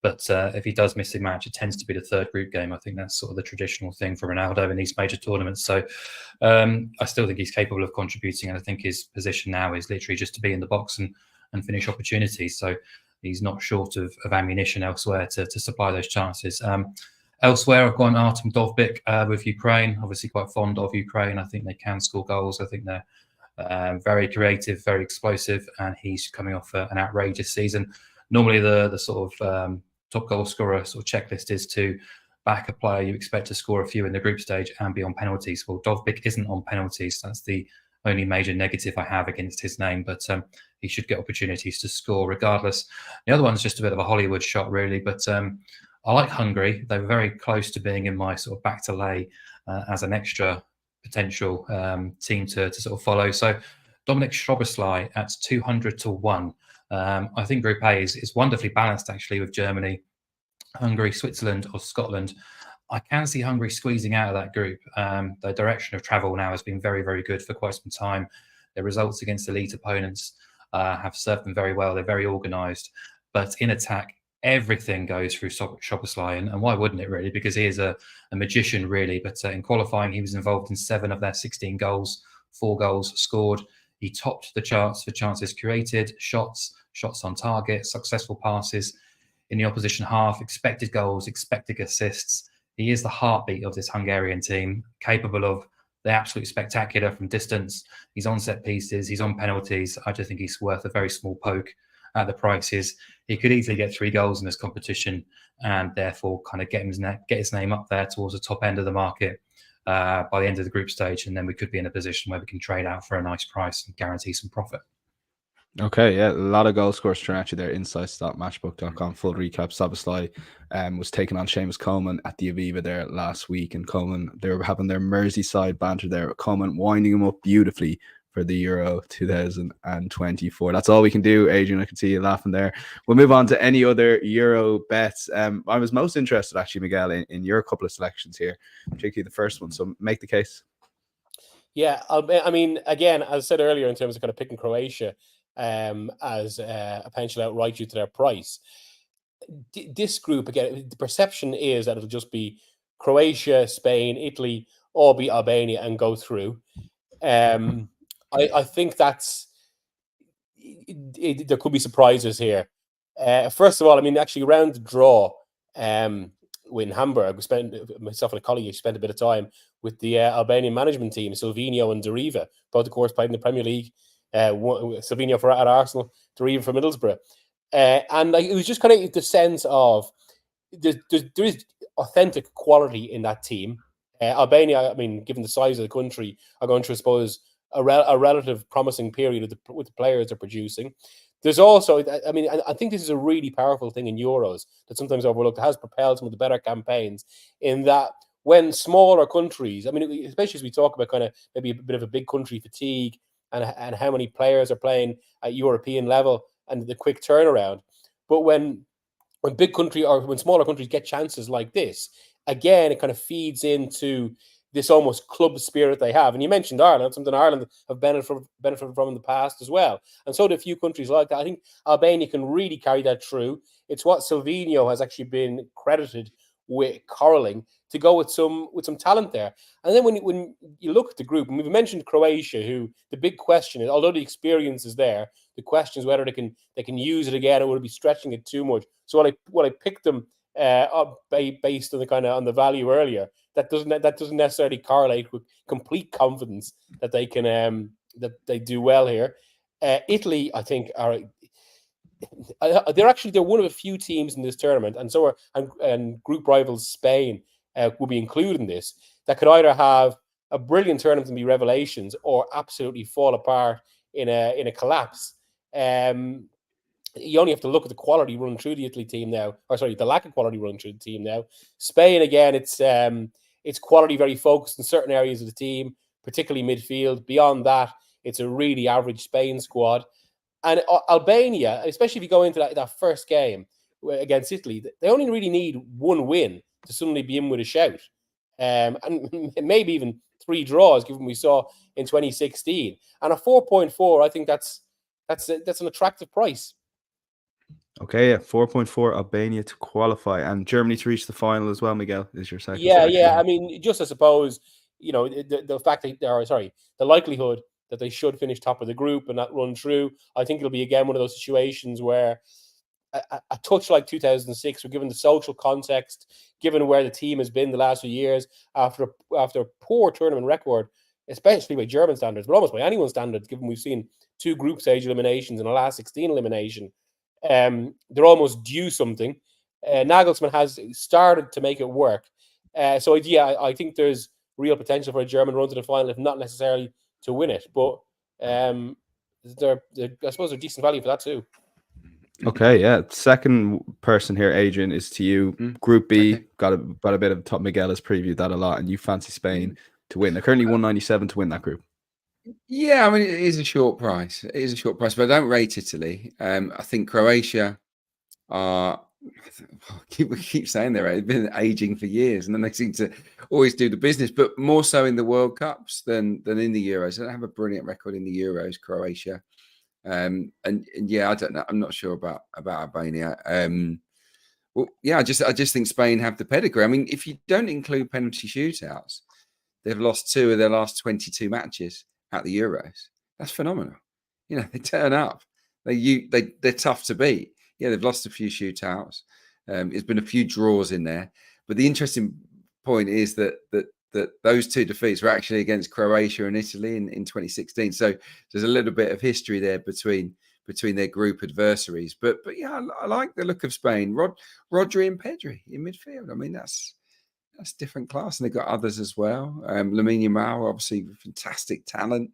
But if he does miss a match, it tends to be the third group game. I think that's sort of the traditional thing for Ronaldo in these major tournaments. So I still think he's capable of contributing. And I think his position now is literally just to be in the box and finish opportunities. So he's not short of ammunition elsewhere to supply those chances. Elsewhere, I've gone Artem Dovbyk with Ukraine. Obviously quite fond of Ukraine. I think they can score goals. I think they're very creative, very explosive. And he's coming off an outrageous season. Normally the sort of top goal scorer sort of checklist is to back a player you expect to score a few in the group stage and be on penalties. Well, Dovbyk isn't on penalties. That's the only major negative I have against his name, but he should get opportunities to score regardless. The other one's just a bit of a Hollywood shot, really, but I like Hungary. They were very close to being in my sort of back to lay as an extra potential team to sort of follow. So Dominic Szoboszlai at 200-1. I think Group A is wonderfully balanced, actually, with Germany, Hungary, Switzerland, or Scotland. I can see Hungary squeezing out of that group. Their direction of travel now has been very, very good for quite some time. Their results against elite opponents have served them very well. They're very organised. But in attack, everything goes through Szoboszlai. And why wouldn't it, really? Because he is a magician, really. But in qualifying, he was involved in 7 of their 16 goals, 4 goals scored. He topped the charts for chances created, shots on target, successful passes in the opposition half, expected goals, expected assists. He is the heartbeat of this Hungarian team, capable of the absolute spectacular from distance. He's on set pieces, he's on penalties. I just think he's worth a very small poke at the prices. He could easily get 3 goals in this competition and therefore kind of get his name up there towards the top end of the market. by the end of the group stage, and then we could be in a position where we can trade out for a nice price and guarantee some profit. Okay, yeah, a lot of goal scorers thrown at you there. Insights.matchbook.com. Full recap. Szoboszlai was taking on Seamus Coleman at the Aviva there last week, and Coleman, they were having their Merseyside banter there. Coleman winding him up beautifully for the Euro 2024. That's all we can do, Adrian. I can see you laughing there. We'll move on to any other Euro bets. I was most interested, actually, Miguel, in your couple of selections here, particularly the first one. So make the case. Yeah, I mean, again, as I said earlier, in terms of kind of picking Croatia as a potential outright due to their price, this group, again, the perception is that it'll just be Croatia, Spain, Italy, or be Albania and go through. I think that's there could be surprises here. First of all, I mean, actually, around the draw in Hamburg, myself and a colleague spent a bit of time with the Albanian management team, Silvino and Deriva, both, of course, played in the Premier League. Silvino at Arsenal, Deriva for Middlesbrough. And it was just kind of the sense of there is authentic quality in that team. Albania, I mean, given the size of the country, are going through, I suppose, a relative promising period with the players they're producing. There's also, I mean, I think this is a really powerful thing in Euros that sometimes overlooked. It has propelled some of the better campaigns in that when smaller countries, I mean, especially as we talk about kind of maybe a bit of a big country fatigue and how many players are playing at European level and the quick turnaround. But when big country or when smaller countries get chances like this, again, it kind of feeds into this almost club spirit they have. And you mentioned Ireland, something Ireland have benefited from in the past as well. And so do a few countries like that. I think Albania can really carry that through. It's what Silvino has actually been credited with corralling to go with some talent there. And then when you look at the group, and we've mentioned Croatia, who the big question is, although the experience is there, the question is whether they can use it again, or will it be stretching it too much. So while I picked them based on the kind of on the value earlier, that doesn't necessarily correlate with complete confidence that they can that they do well here. Italy, I think, they're one of a few teams in this tournament, and group rivals Spain will be included in this, that could either have a brilliant tournament and be revelations, or absolutely fall apart in a collapse. You only have to look at the quality running through the Italy team now, the lack of quality running through the team now. Spain, again, it's quality very focused in certain areas of the team, particularly midfield. Beyond that, it's a really average Spain squad. And Albania, especially if you go into that first game against Italy, they only really need one win to suddenly be in with a shout. And maybe even 3 draws, given we saw in 2016. And a 4.4, I think that's an attractive price. Okay, yeah, 4.4 Albania to qualify, and Germany to reach the final as well. Miguel, is your second? Yeah. I mean, just I suppose, you know, the fact that the likelihood that they should finish top of the group and not run through. I think it'll be again one of those situations where a touch like 2006, given the social context, given where the team has been the last few years after a poor tournament record, especially by German standards, but almost by anyone's standards, given we've seen 2 group stage eliminations and a last 16 elimination. They're almost due something. Nagelsmann has started to make it work. So yeah, I think there's real potential for a German run to the final, if not necessarily to win it. But I suppose they're decent value for that too. Okay, yeah. Second person here, Adrian, is to you. Group B, okay. got a bit of top. Miguel has previewed that a lot, and you fancy Spain to win. They're currently 197 to win that group. Yeah, I mean, it is a short price. It is a short price, but I don't rate Italy. I think Croatia are, we keep saying they've been aging for years, and then they seem to always do the business, but more so in the World Cups than in the Euros. They don't have a brilliant record in the Euros, Croatia. And yeah, I don't know. I'm not sure about Albania. Well, yeah, I just think Spain have the pedigree. I mean, if you don't include penalty shootouts, they've lost 2 of their last 22 matches at the Euros. That's phenomenal. You know, they turn up. They're tough to beat. Yeah, they've lost a few shootouts. There's been a few draws in there. But the interesting point is that those 2 defeats were actually against Croatia and Italy in 2016. So there's a little bit of history there between their group adversaries. But yeah, I like the look of Spain. Rodri and Pedri in midfield. I mean, that's that's different class, and they've got others as well. Lamine Yamal, obviously, fantastic talent,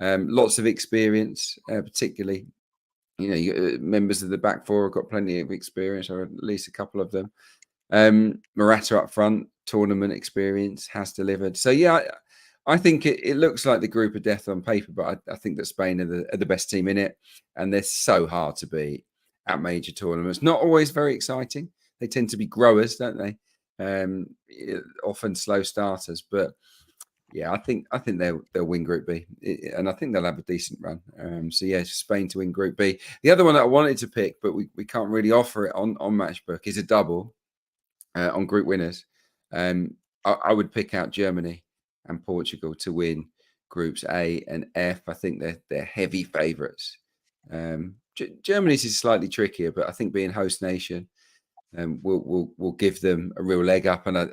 lots of experience, particularly. Members of the back four have got plenty of experience, or at least a couple of them. Morata up front, tournament experience, has delivered. So yeah, I think it looks like the group of death on paper, but I think that Spain are the best team in it, and they're so hard to beat at major tournaments. Not always very exciting. They tend to be growers, don't they? Often slow starters, but yeah, I think they'll win Group B, and I think they'll have a decent run. So yeah, Spain to win Group B. The other one that I wanted to pick, but we can't really offer it on Matchbook, is a double on group winners. I would pick out Germany and Portugal to win Groups A and F. I think they're heavy favourites. Germany's is slightly trickier, but I think being host nation will give them a real leg up, and I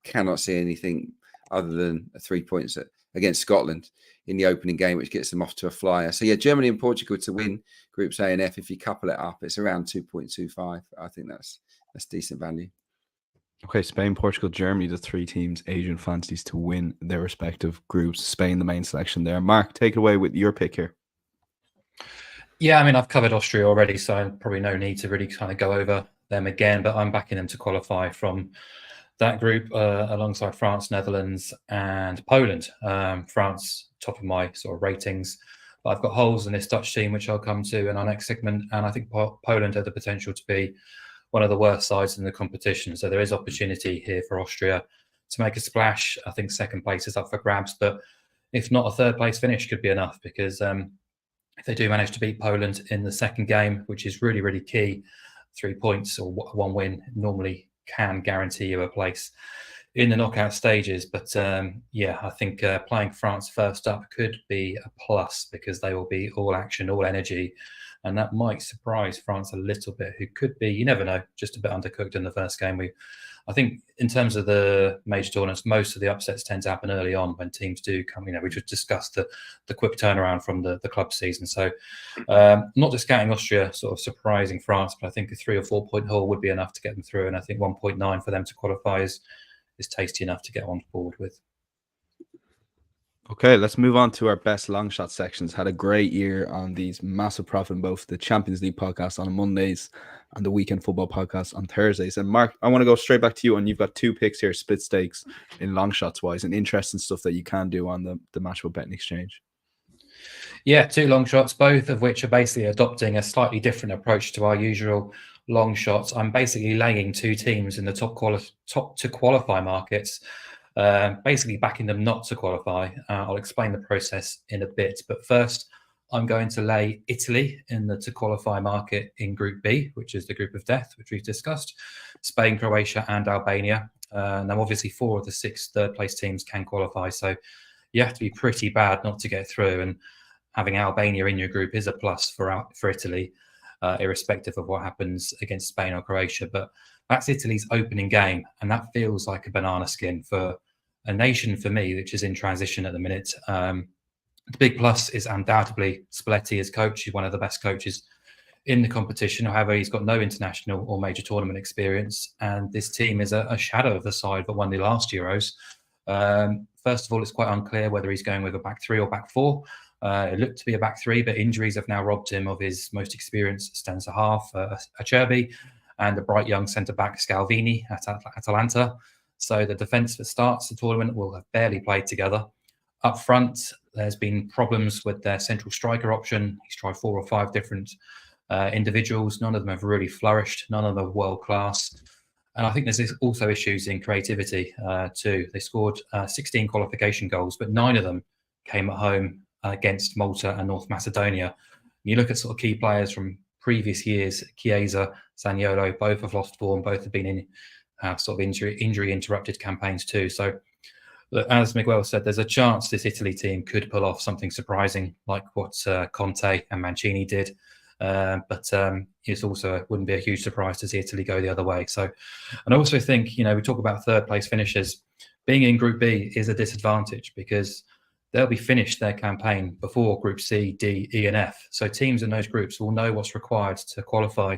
cannot see anything other than 3 points against Scotland in the opening game, which gets them off to a flyer. So yeah, Germany and Portugal to win Groups A and F. If you couple it up, it's around 2.25. I think that's decent value. Okay, Spain, Portugal, Germany, the three teams Adrian fancies to win their respective groups. Spain, the main selection there. Mark, take it away with your pick here. Yeah, I mean, I've covered Austria already, so probably no need to really kind of go over them again, but I'm backing them to qualify from that group alongside France, Netherlands, and Poland. France, top of my sort of ratings. But I've got holes in this Dutch team, which I'll come to in our next segment. And I think Poland have the potential to be one of the worst sides in the competition. So there is opportunity here for Austria to make a splash. I think second place is up for grabs. But if not, a third place finish could be enough, because if they do manage to beat Poland in the second game, which is really, really key, 3 points or one win normally can guarantee you a place in the knockout stages. But yeah, I think playing France first up could be a plus, because they will be all action, all energy, and that might surprise France a little bit, who could be, you never know, just a bit undercooked in the first game. I think in terms of the major tournaments, most of the upsets tend to happen early on when teams do come. We just discussed the quick turnaround from the club season. So not discounting Austria sort of surprising France, but I think a 3 or 4 point haul would be enough to get them through. And I think 1.9 for them to qualify is tasty enough to get on board with. Okay, let's move on to our best long shot sections. Had a great year on these, massive profit in both the Champions League podcast on Mondays and the Weekend Football podcast on Thursdays. And Mark, I want to go straight back to you, and you've got 2 picks here, split stakes in long shots wise, and interesting stuff that you can do on the Matchbook Betting Exchange. Yeah, 2 long shots, both of which are basically adopting a slightly different approach to our usual long shots. I'm basically laying 2 teams in the top to qualify markets, basically backing them not to qualify. I'll explain the process in a bit, but first I'm going to lay Italy in the to qualify market in Group B, which is the group of death, which we've discussed, Spain, Croatia, and Albania. Now, obviously, 4 of the 6 third place teams can qualify, so you have to be pretty bad not to get through. And having Albania in your group is a plus for Italy, irrespective of what happens against Spain or Croatia. But that's Italy's opening game, and that feels like a banana skin for a nation, for me, which is in transition at the minute. The big plus is undoubtedly Spalletti as coach. He's one of the best coaches in the competition. However, he's got no international or major tournament experience, and this team is a shadow of the side that won the last Euros. First of all, it's quite unclear whether he's going with a back 3 or back 4. It looked to be a back 3, but injuries have now robbed him of his most experienced centre half, Acerbi, and the bright young centre-back Scalvini at Atalanta. So the defence that starts the tournament will have barely played together. Up front, there's been problems with their central striker option. He's tried 4 or 5 different individuals. None of them have really flourished. None of them are world-class. And I think there's also issues in creativity too. They scored 16 qualification goals, but 9 of them came at home against Malta and North Macedonia. You look at sort of key players from previous years, Chiesa, Zaniolo, both have lost form, both have been in sort of injury interrupted campaigns too. So as Miguel said, there's a chance this Italy team could pull off something surprising like what Conte and Mancini did. But it's also wouldn't be a huge surprise to see Italy go the other way. So, and I also think, we talk about third place finishes. Being in Group B is a disadvantage because they'll be finished their campaign before Group C, D, E, and F. So teams in those groups will know what's required to qualify.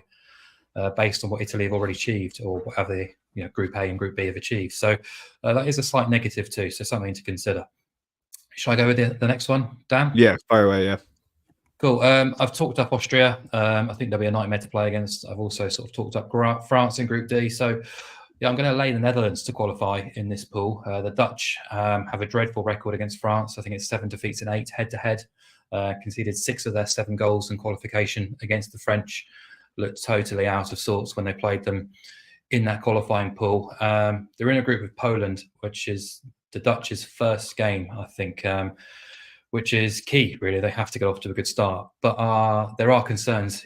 based on what Italy have already achieved or whatever the Group A and Group B have achieved. So that is a slight negative too. So something to consider. Shall I go with the next one, Dan? Yeah, fire away. Yeah. Cool. I've talked up Austria. I think there'll be a nightmare to play against. I've also sort of talked up France in Group D. So, yeah, I'm going to lay the Netherlands to qualify in this pool. The Dutch have a dreadful record against France. I think it's 7 defeats and 8 head-to-head. Conceded 6 of their 7 goals in qualification against the French. Looked totally out of sorts when they played them in that qualifying pool. They're in a group with Poland, which is the Dutch's first game, I think, which is key, really. They have to get off to a good start. But there are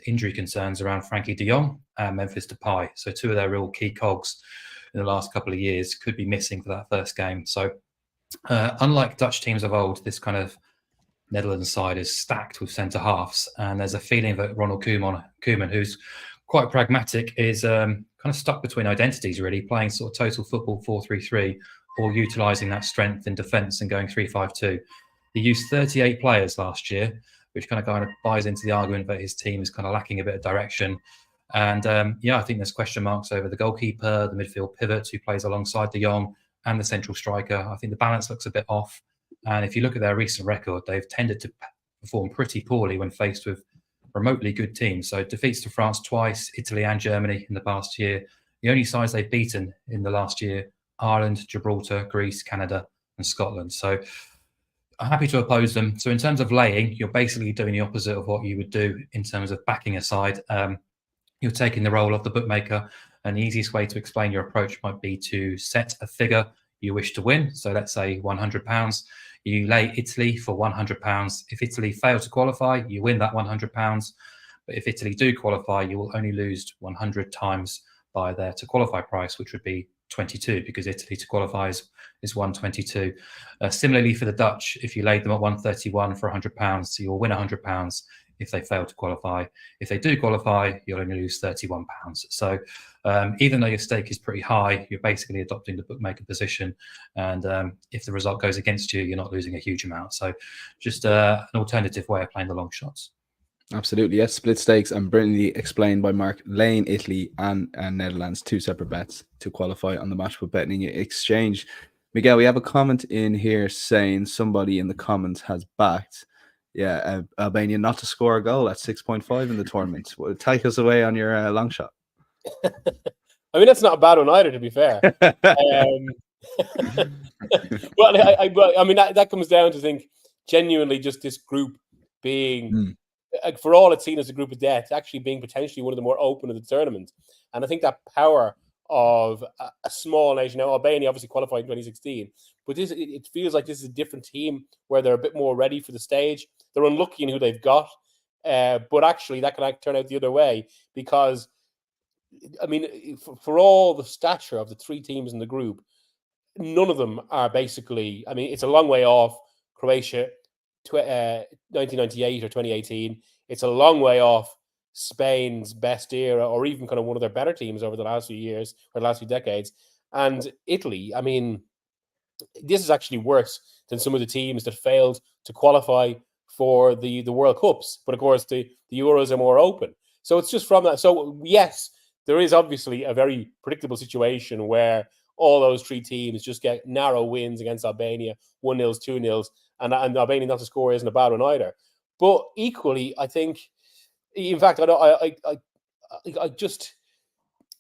injury concerns around Frankie de Jong and Memphis Depay. So 2 of their real key cogs in the last couple of years could be missing for that first game. So unlike Dutch teams of old, this kind of Netherlands side is stacked with centre-halves. And there's a feeling that Ronald Koeman, who's quite pragmatic, is kind of stuck between identities, really, playing sort of total football 4-3-3 or utilising that strength in defence and going 3-5-2. He used 38 players last year, which kind of buys into the argument that his team is kind of lacking a bit of direction. And I think there's question marks over the goalkeeper, the midfield pivot who plays alongside de Jong, and the central striker. I think the balance looks a bit off. And if you look at their recent record, they've tended to perform pretty poorly when faced with remotely good teams. So defeats to France twice, Italy and Germany in the past year. The only sides they've beaten in the last year, Ireland, Gibraltar, Greece, Canada, and Scotland. So I'm happy to oppose them. So in terms of laying, you're basically doing the opposite of what you would do in terms of backing a side. You're taking the role of the bookmaker, and the easiest way to explain your approach might be to set a figure you wish to win. So let's say £100. You lay Italy for £100. If Italy fail to qualify, you win that £100. But if Italy do qualify, you will only lose 100 times by their to qualify price, which would be 22, because Italy to qualify is 122. Similarly for the Dutch, if you laid them at 131 for £100, so you'll win £100 if they fail to qualify. If they do qualify, you'll only lose £31. So even though your stake is pretty high, you're basically adopting the bookmaker position. And if the result goes against you, you're not losing a huge amount. So just an alternative way of playing the long shots. Absolutely, yes. Split stakes and brilliantly explained by Mark. Laying Italy and Netherlands, 2 separate bets to qualify on the Matchbook Betting Exchange. Miguel, we have a comment in here saying somebody in the comments has backed Albania not to score a goal at 6.5 in the tournament. Well, take us away on your long shot. I mean, that's not a bad one either, to be fair. Well, I mean, that comes down to think genuinely just this group being, for all it's seen as a group of death, actually being potentially one of the more open of the tournament. And I think that power of a small nation. Now, Albania obviously qualified in 2016, but it feels like this is a different team where they're a bit more ready for the stage. They're unlucky in who they've got, but actually that can turn out the other way because, I mean, for all the stature of the 3 teams in the group, none of them are basically, I mean, it's a long way off Croatia, 1998 or 2018. It's a long way off Spain's best era, or even kind of one of their better teams over the last few years or the last few decades. And Italy, I mean, this is actually worse than some of the teams that failed to qualify for the World Cups. But of course, the Euros are more open. So it's just from that. So yes, there is obviously a very predictable situation where all those 3 teams just get narrow wins against Albania, 1-0s, 2-0s, and Albania not to score isn't a bad one either. But equally, I think, in fact, I just,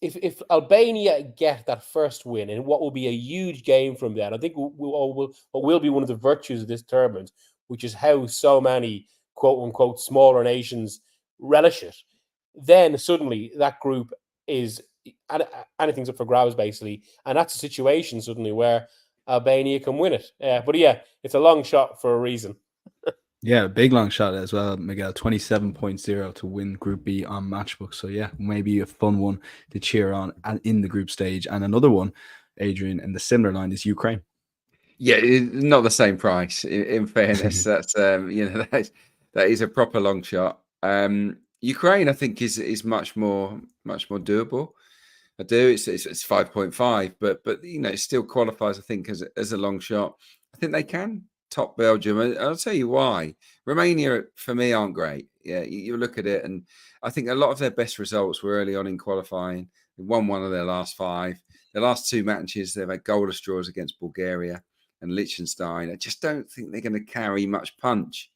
if Albania get that first win, and what will be a huge game from that, I think what will be one of the virtues of this tournament, which is how so many quote unquote smaller nations relish it. Then suddenly that group is anything's up for grabs basically, and that's a situation suddenly where Albania can win it. But yeah, it's a long shot for a reason. Yeah, big long shot as well, Miguel. 27.0 to win Group B on Matchbook. So yeah, maybe a fun one to cheer on in the group stage. And another one, Adrian, in the similar line is Ukraine. Yeah, not the same price. In fairness, that's that is a proper long shot. Ukraine, I think, is much more doable. I do. It's 5.5, but it still qualifies, I think, as a long shot. I think they can top Belgium. And I'll tell you why. Romania, for me, aren't great. Yeah, you look at it, and I think a lot of their best results were early on in qualifying. They won one of their last 5. The last 2 matches, they've had goalless draws against Bulgaria and Liechtenstein. I just don't think they're going to carry much punch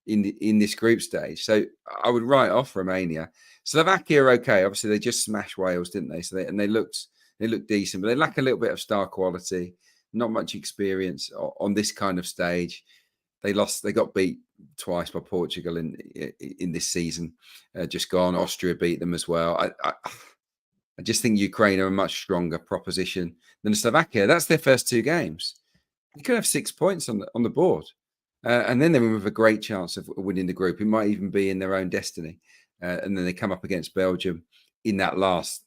in this group stage. So I would write off Romania. Slovakia are okay. Obviously, they just smashed Wales, didn't they? So they looked decent, but they lack a little bit of star quality, not much experience on this kind of stage. They got beat twice by Portugal in this season, just gone. Austria beat them as well. I just think Ukraine are a much stronger proposition than Slovakia. That's their first 2 games. You could have 6 points on the board. And then they're in with a great chance of winning the group. It might even be in their own destiny. And then they come up against Belgium in that last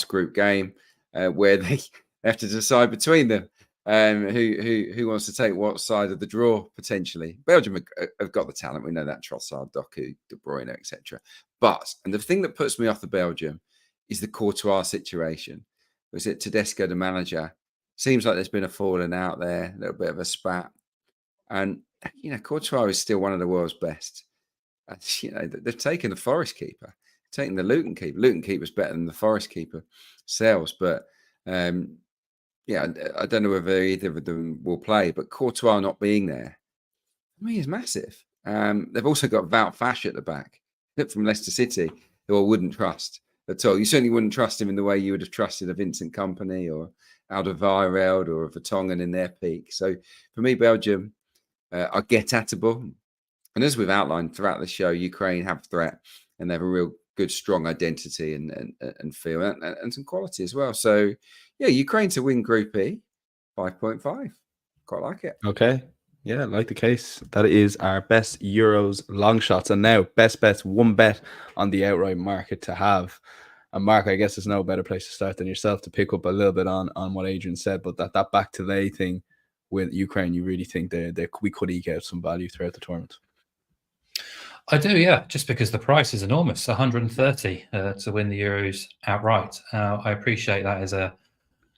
group game where they have to decide between them who wants to take what side of the draw potentially. Belgium have got the talent. We know that. Trossard, Doku, De Bruyne, etc. And the thing that puts me off the Belgium is the Courtois situation. Was it Tedesco, the manager? Seems like there's been a falling out there, a little bit of a spat. And, Courtois is still one of the world's best. They've taken the Forest keeper, taken the Luton keeper. Luton keeper's better than the Forest keeper, Sales. But, I don't know whether either of them will play. But Courtois not being there, is massive. They've also got Wout Fash at the back from Leicester City, who I wouldn't trust at all. You certainly wouldn't trust him in the way you would have trusted a Vincent Kompany or Alderweireld or a Vertonghen in their peak. So, for me, Belgium are get-atable. And as we've outlined throughout the show, Ukraine have threat and they have a real good, strong identity and feel and some quality as well. So, Ukraine to win Group E, 5.5. Quite like it. Okay. Yeah, like the case. That is our best Euros long shots. And now, best bets, 1 bet on the outright market to have. And Mark, I guess there's no better place to start than yourself to pick up a little bit on what Adrian said. But that back to lay thing with Ukraine, you really think we could eke out some value throughout the tournament? I do, yeah, just because the price is enormous, 130 to win the Euros outright. I appreciate that as an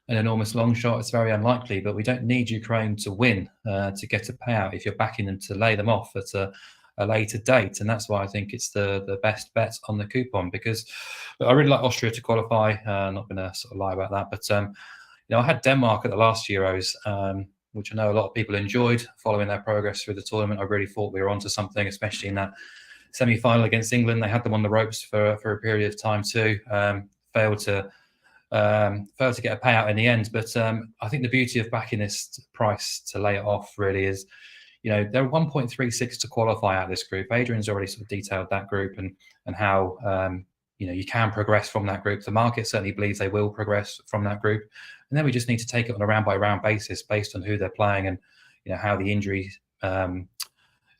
enormous long shot. It's very unlikely, but we don't need Ukraine to win to get a payout if you're backing them to lay them off at a later date. And that's why I think it's the best bet on the coupon, because I really like Austria to qualify. I'm not going to sort of lie about that. But, I had Denmark at the last Euros, which I know a lot of people enjoyed following their progress through the tournament. I really thought we were onto something, especially in that semi-final against England. They had them on the ropes for a period of time too. Failed to get a payout in the end. But I think the beauty of backing this price to lay it off really is, they're 1.36 to qualify out this group. Adrian's already sort of detailed that group and how you can progress from that group. The market certainly believes they will progress from that group. And then we just need to take it on a round by round basis based on who they're playing and how the injury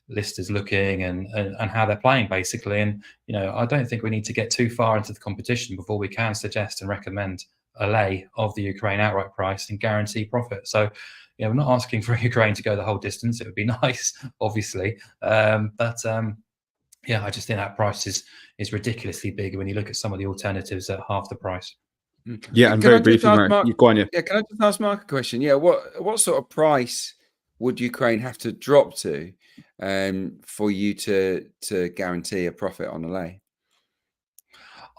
list is looking and how they're playing basically. And I don't think we need to get too far into the competition before we can suggest and recommend a lay of the Ukraine outright price and guarantee profit. So we're not asking for Ukraine to go the whole distance. It would be nice, obviously, but I just think that price is ridiculously big when you look at some of the alternatives at half the price. Yeah, and very briefly, Mark, you go on. Yeah, can I just ask Mark a question? Yeah, what sort of price would Ukraine have to drop to for you to guarantee a profit on a lay?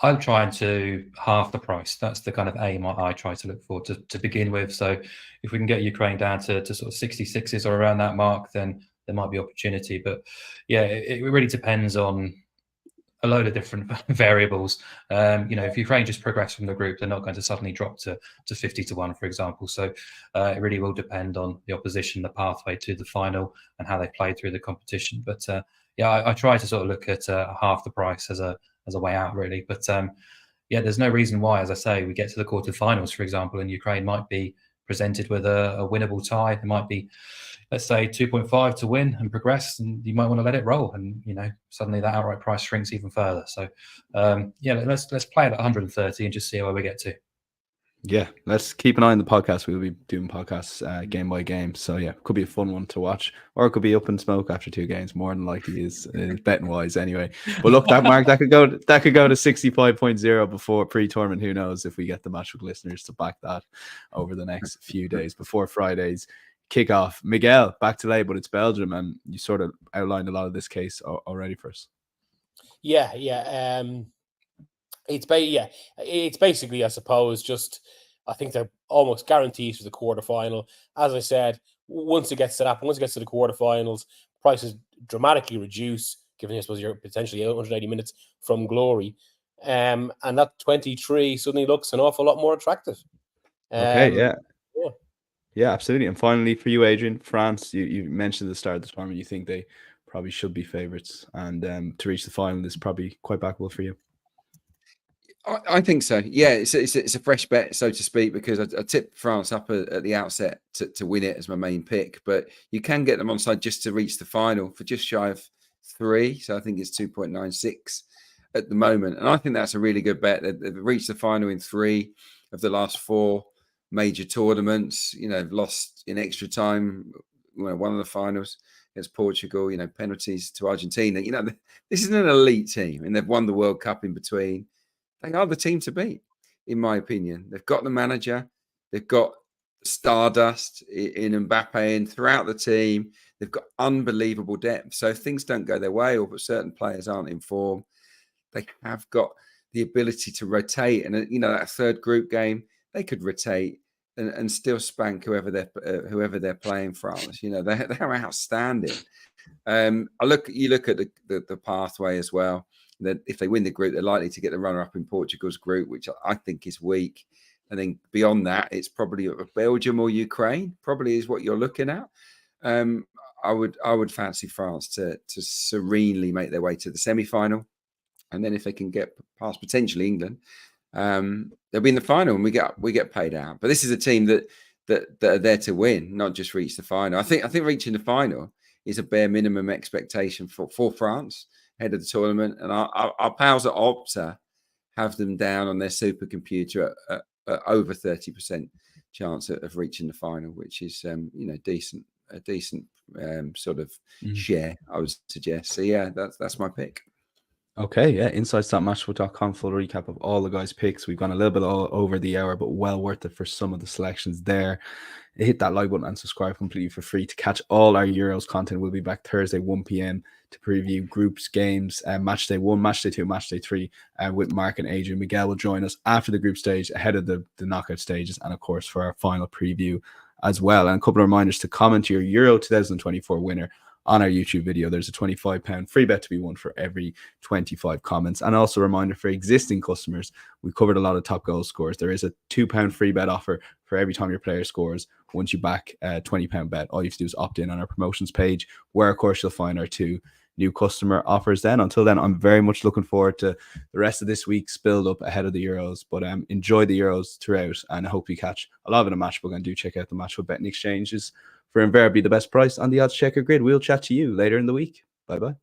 I'm trying to half the price. That's the kind of aim I try to look for to begin with. So if we can get Ukraine down to sort of 66s or around that mark, then there might be opportunity. But it really depends on a load of different variables. If Ukraine just progress from the group, they're not going to suddenly drop to 50 to 1, for example. So it really will depend on the opposition, the pathway to the final, and how they play through the competition. But I try to sort of look at half the price as a way out, really. But there's no reason why, as I say, we get to the quarterfinals, for example, and Ukraine might be presented with a winnable tie. It might be, let's say, 2.5 to win and progress, and you might want to let it roll, and suddenly that outright price shrinks even further. So let's play it at 130 and just see where we get to. Yeah, let's keep an eye on the podcast. We'll be doing podcasts game by game. So it could be a fun one to watch, or it could be up in smoke after 2 games. More than likely is betting wise anyway. But look, that could go to 65.0 before pre-tournament. Who knows if we get the Matchbook listeners to back that over the next few days before Friday's kickoff. Miguel, back to late, but it's Belgium, and you sort of outlined a lot of this case already for us. Yeah. It's basically, I suppose, just I think they're almost guarantees for the quarterfinal. As I said, once it gets to that, once it gets to the quarterfinals, prices dramatically reduce, given I suppose you're potentially 180 minutes from glory. And that 23 suddenly looks an awful lot more attractive. Okay, yeah. Yeah, absolutely. And finally, for you, Adrian, France, you mentioned at the start of the tournament, you think they probably should be favourites, and to reach the final is probably quite backable for you. I think so. Yeah, it's a fresh bet, so to speak, because I tipped France up at the outset to win it as my main pick. But you can get them on side just to reach the final for just shy of 3. So I think it's 2.96 at the moment. And I think that's a really good bet. They've reached the final in 3 of the last 4 major tournaments. You know, lost in extra time, one of the finals against Portugal, penalties to Argentina. This is an elite team, and they've won the World Cup in between. They are the team to beat, in my opinion. They've got the manager. They've got stardust in Mbappe and throughout the team. They've got unbelievable depth. So if things don't go their way, or if certain players aren't in form, they have got the ability to rotate. And that third group game, they could rotate and still spank whoever they're playing France. They're outstanding. You look at the pathway as well. That if they win the group, they're likely to get the runner-up in Portugal's group, which I think is weak. And then beyond that, it's probably Belgium or Ukraine. Probably is what you're looking at. I would fancy France to serenely make their way to the semi-final, and then if they can get past potentially England, they'll be in the final, and we get paid out. But this is a team that are there to win, not just reach the final. I think reaching the final is a bare minimum expectation for France ahead of the tournament, and our pals at Opta have them down on their supercomputer at over 30% chance of reaching the final, which is a decent sort of share, I would suggest. So yeah, that's my pick. Okay, yeah, insights.matchbook.com, full recap of all the guys' picks. We've gone a little bit over the hour, but well worth it for some of the selections there. Hit that like button and subscribe completely for free to catch all our Euros content. We'll be back Thursday, 1 p.m. to preview groups, games, match day 1, match day 2, match day 3 with Mark and Adrian. Miguel will join us after the group stage, ahead of the knockout stages, and of course for our final preview as well. And a couple of reminders to comment your Euro 2024 winner on our YouTube video. There's a £25 free bet to be won for every 25 comments. And also a reminder for existing customers, we've covered a lot of top goal scorers. There is a £2 free bet offer for every time your player scores. Once you back a £20 bet, all you have to do is opt in on our promotions page, where of course you'll find our 2 new customer offers then. Until then, I'm very much looking forward to the rest of this week's build up ahead of the Euros. But enjoy the Euros throughout, and I hope you catch a lot of it in Matchbook, and do check out the Matchbook betting exchanges for invariably the best price on the odds checker grid. We'll chat to you later in the week. Bye bye.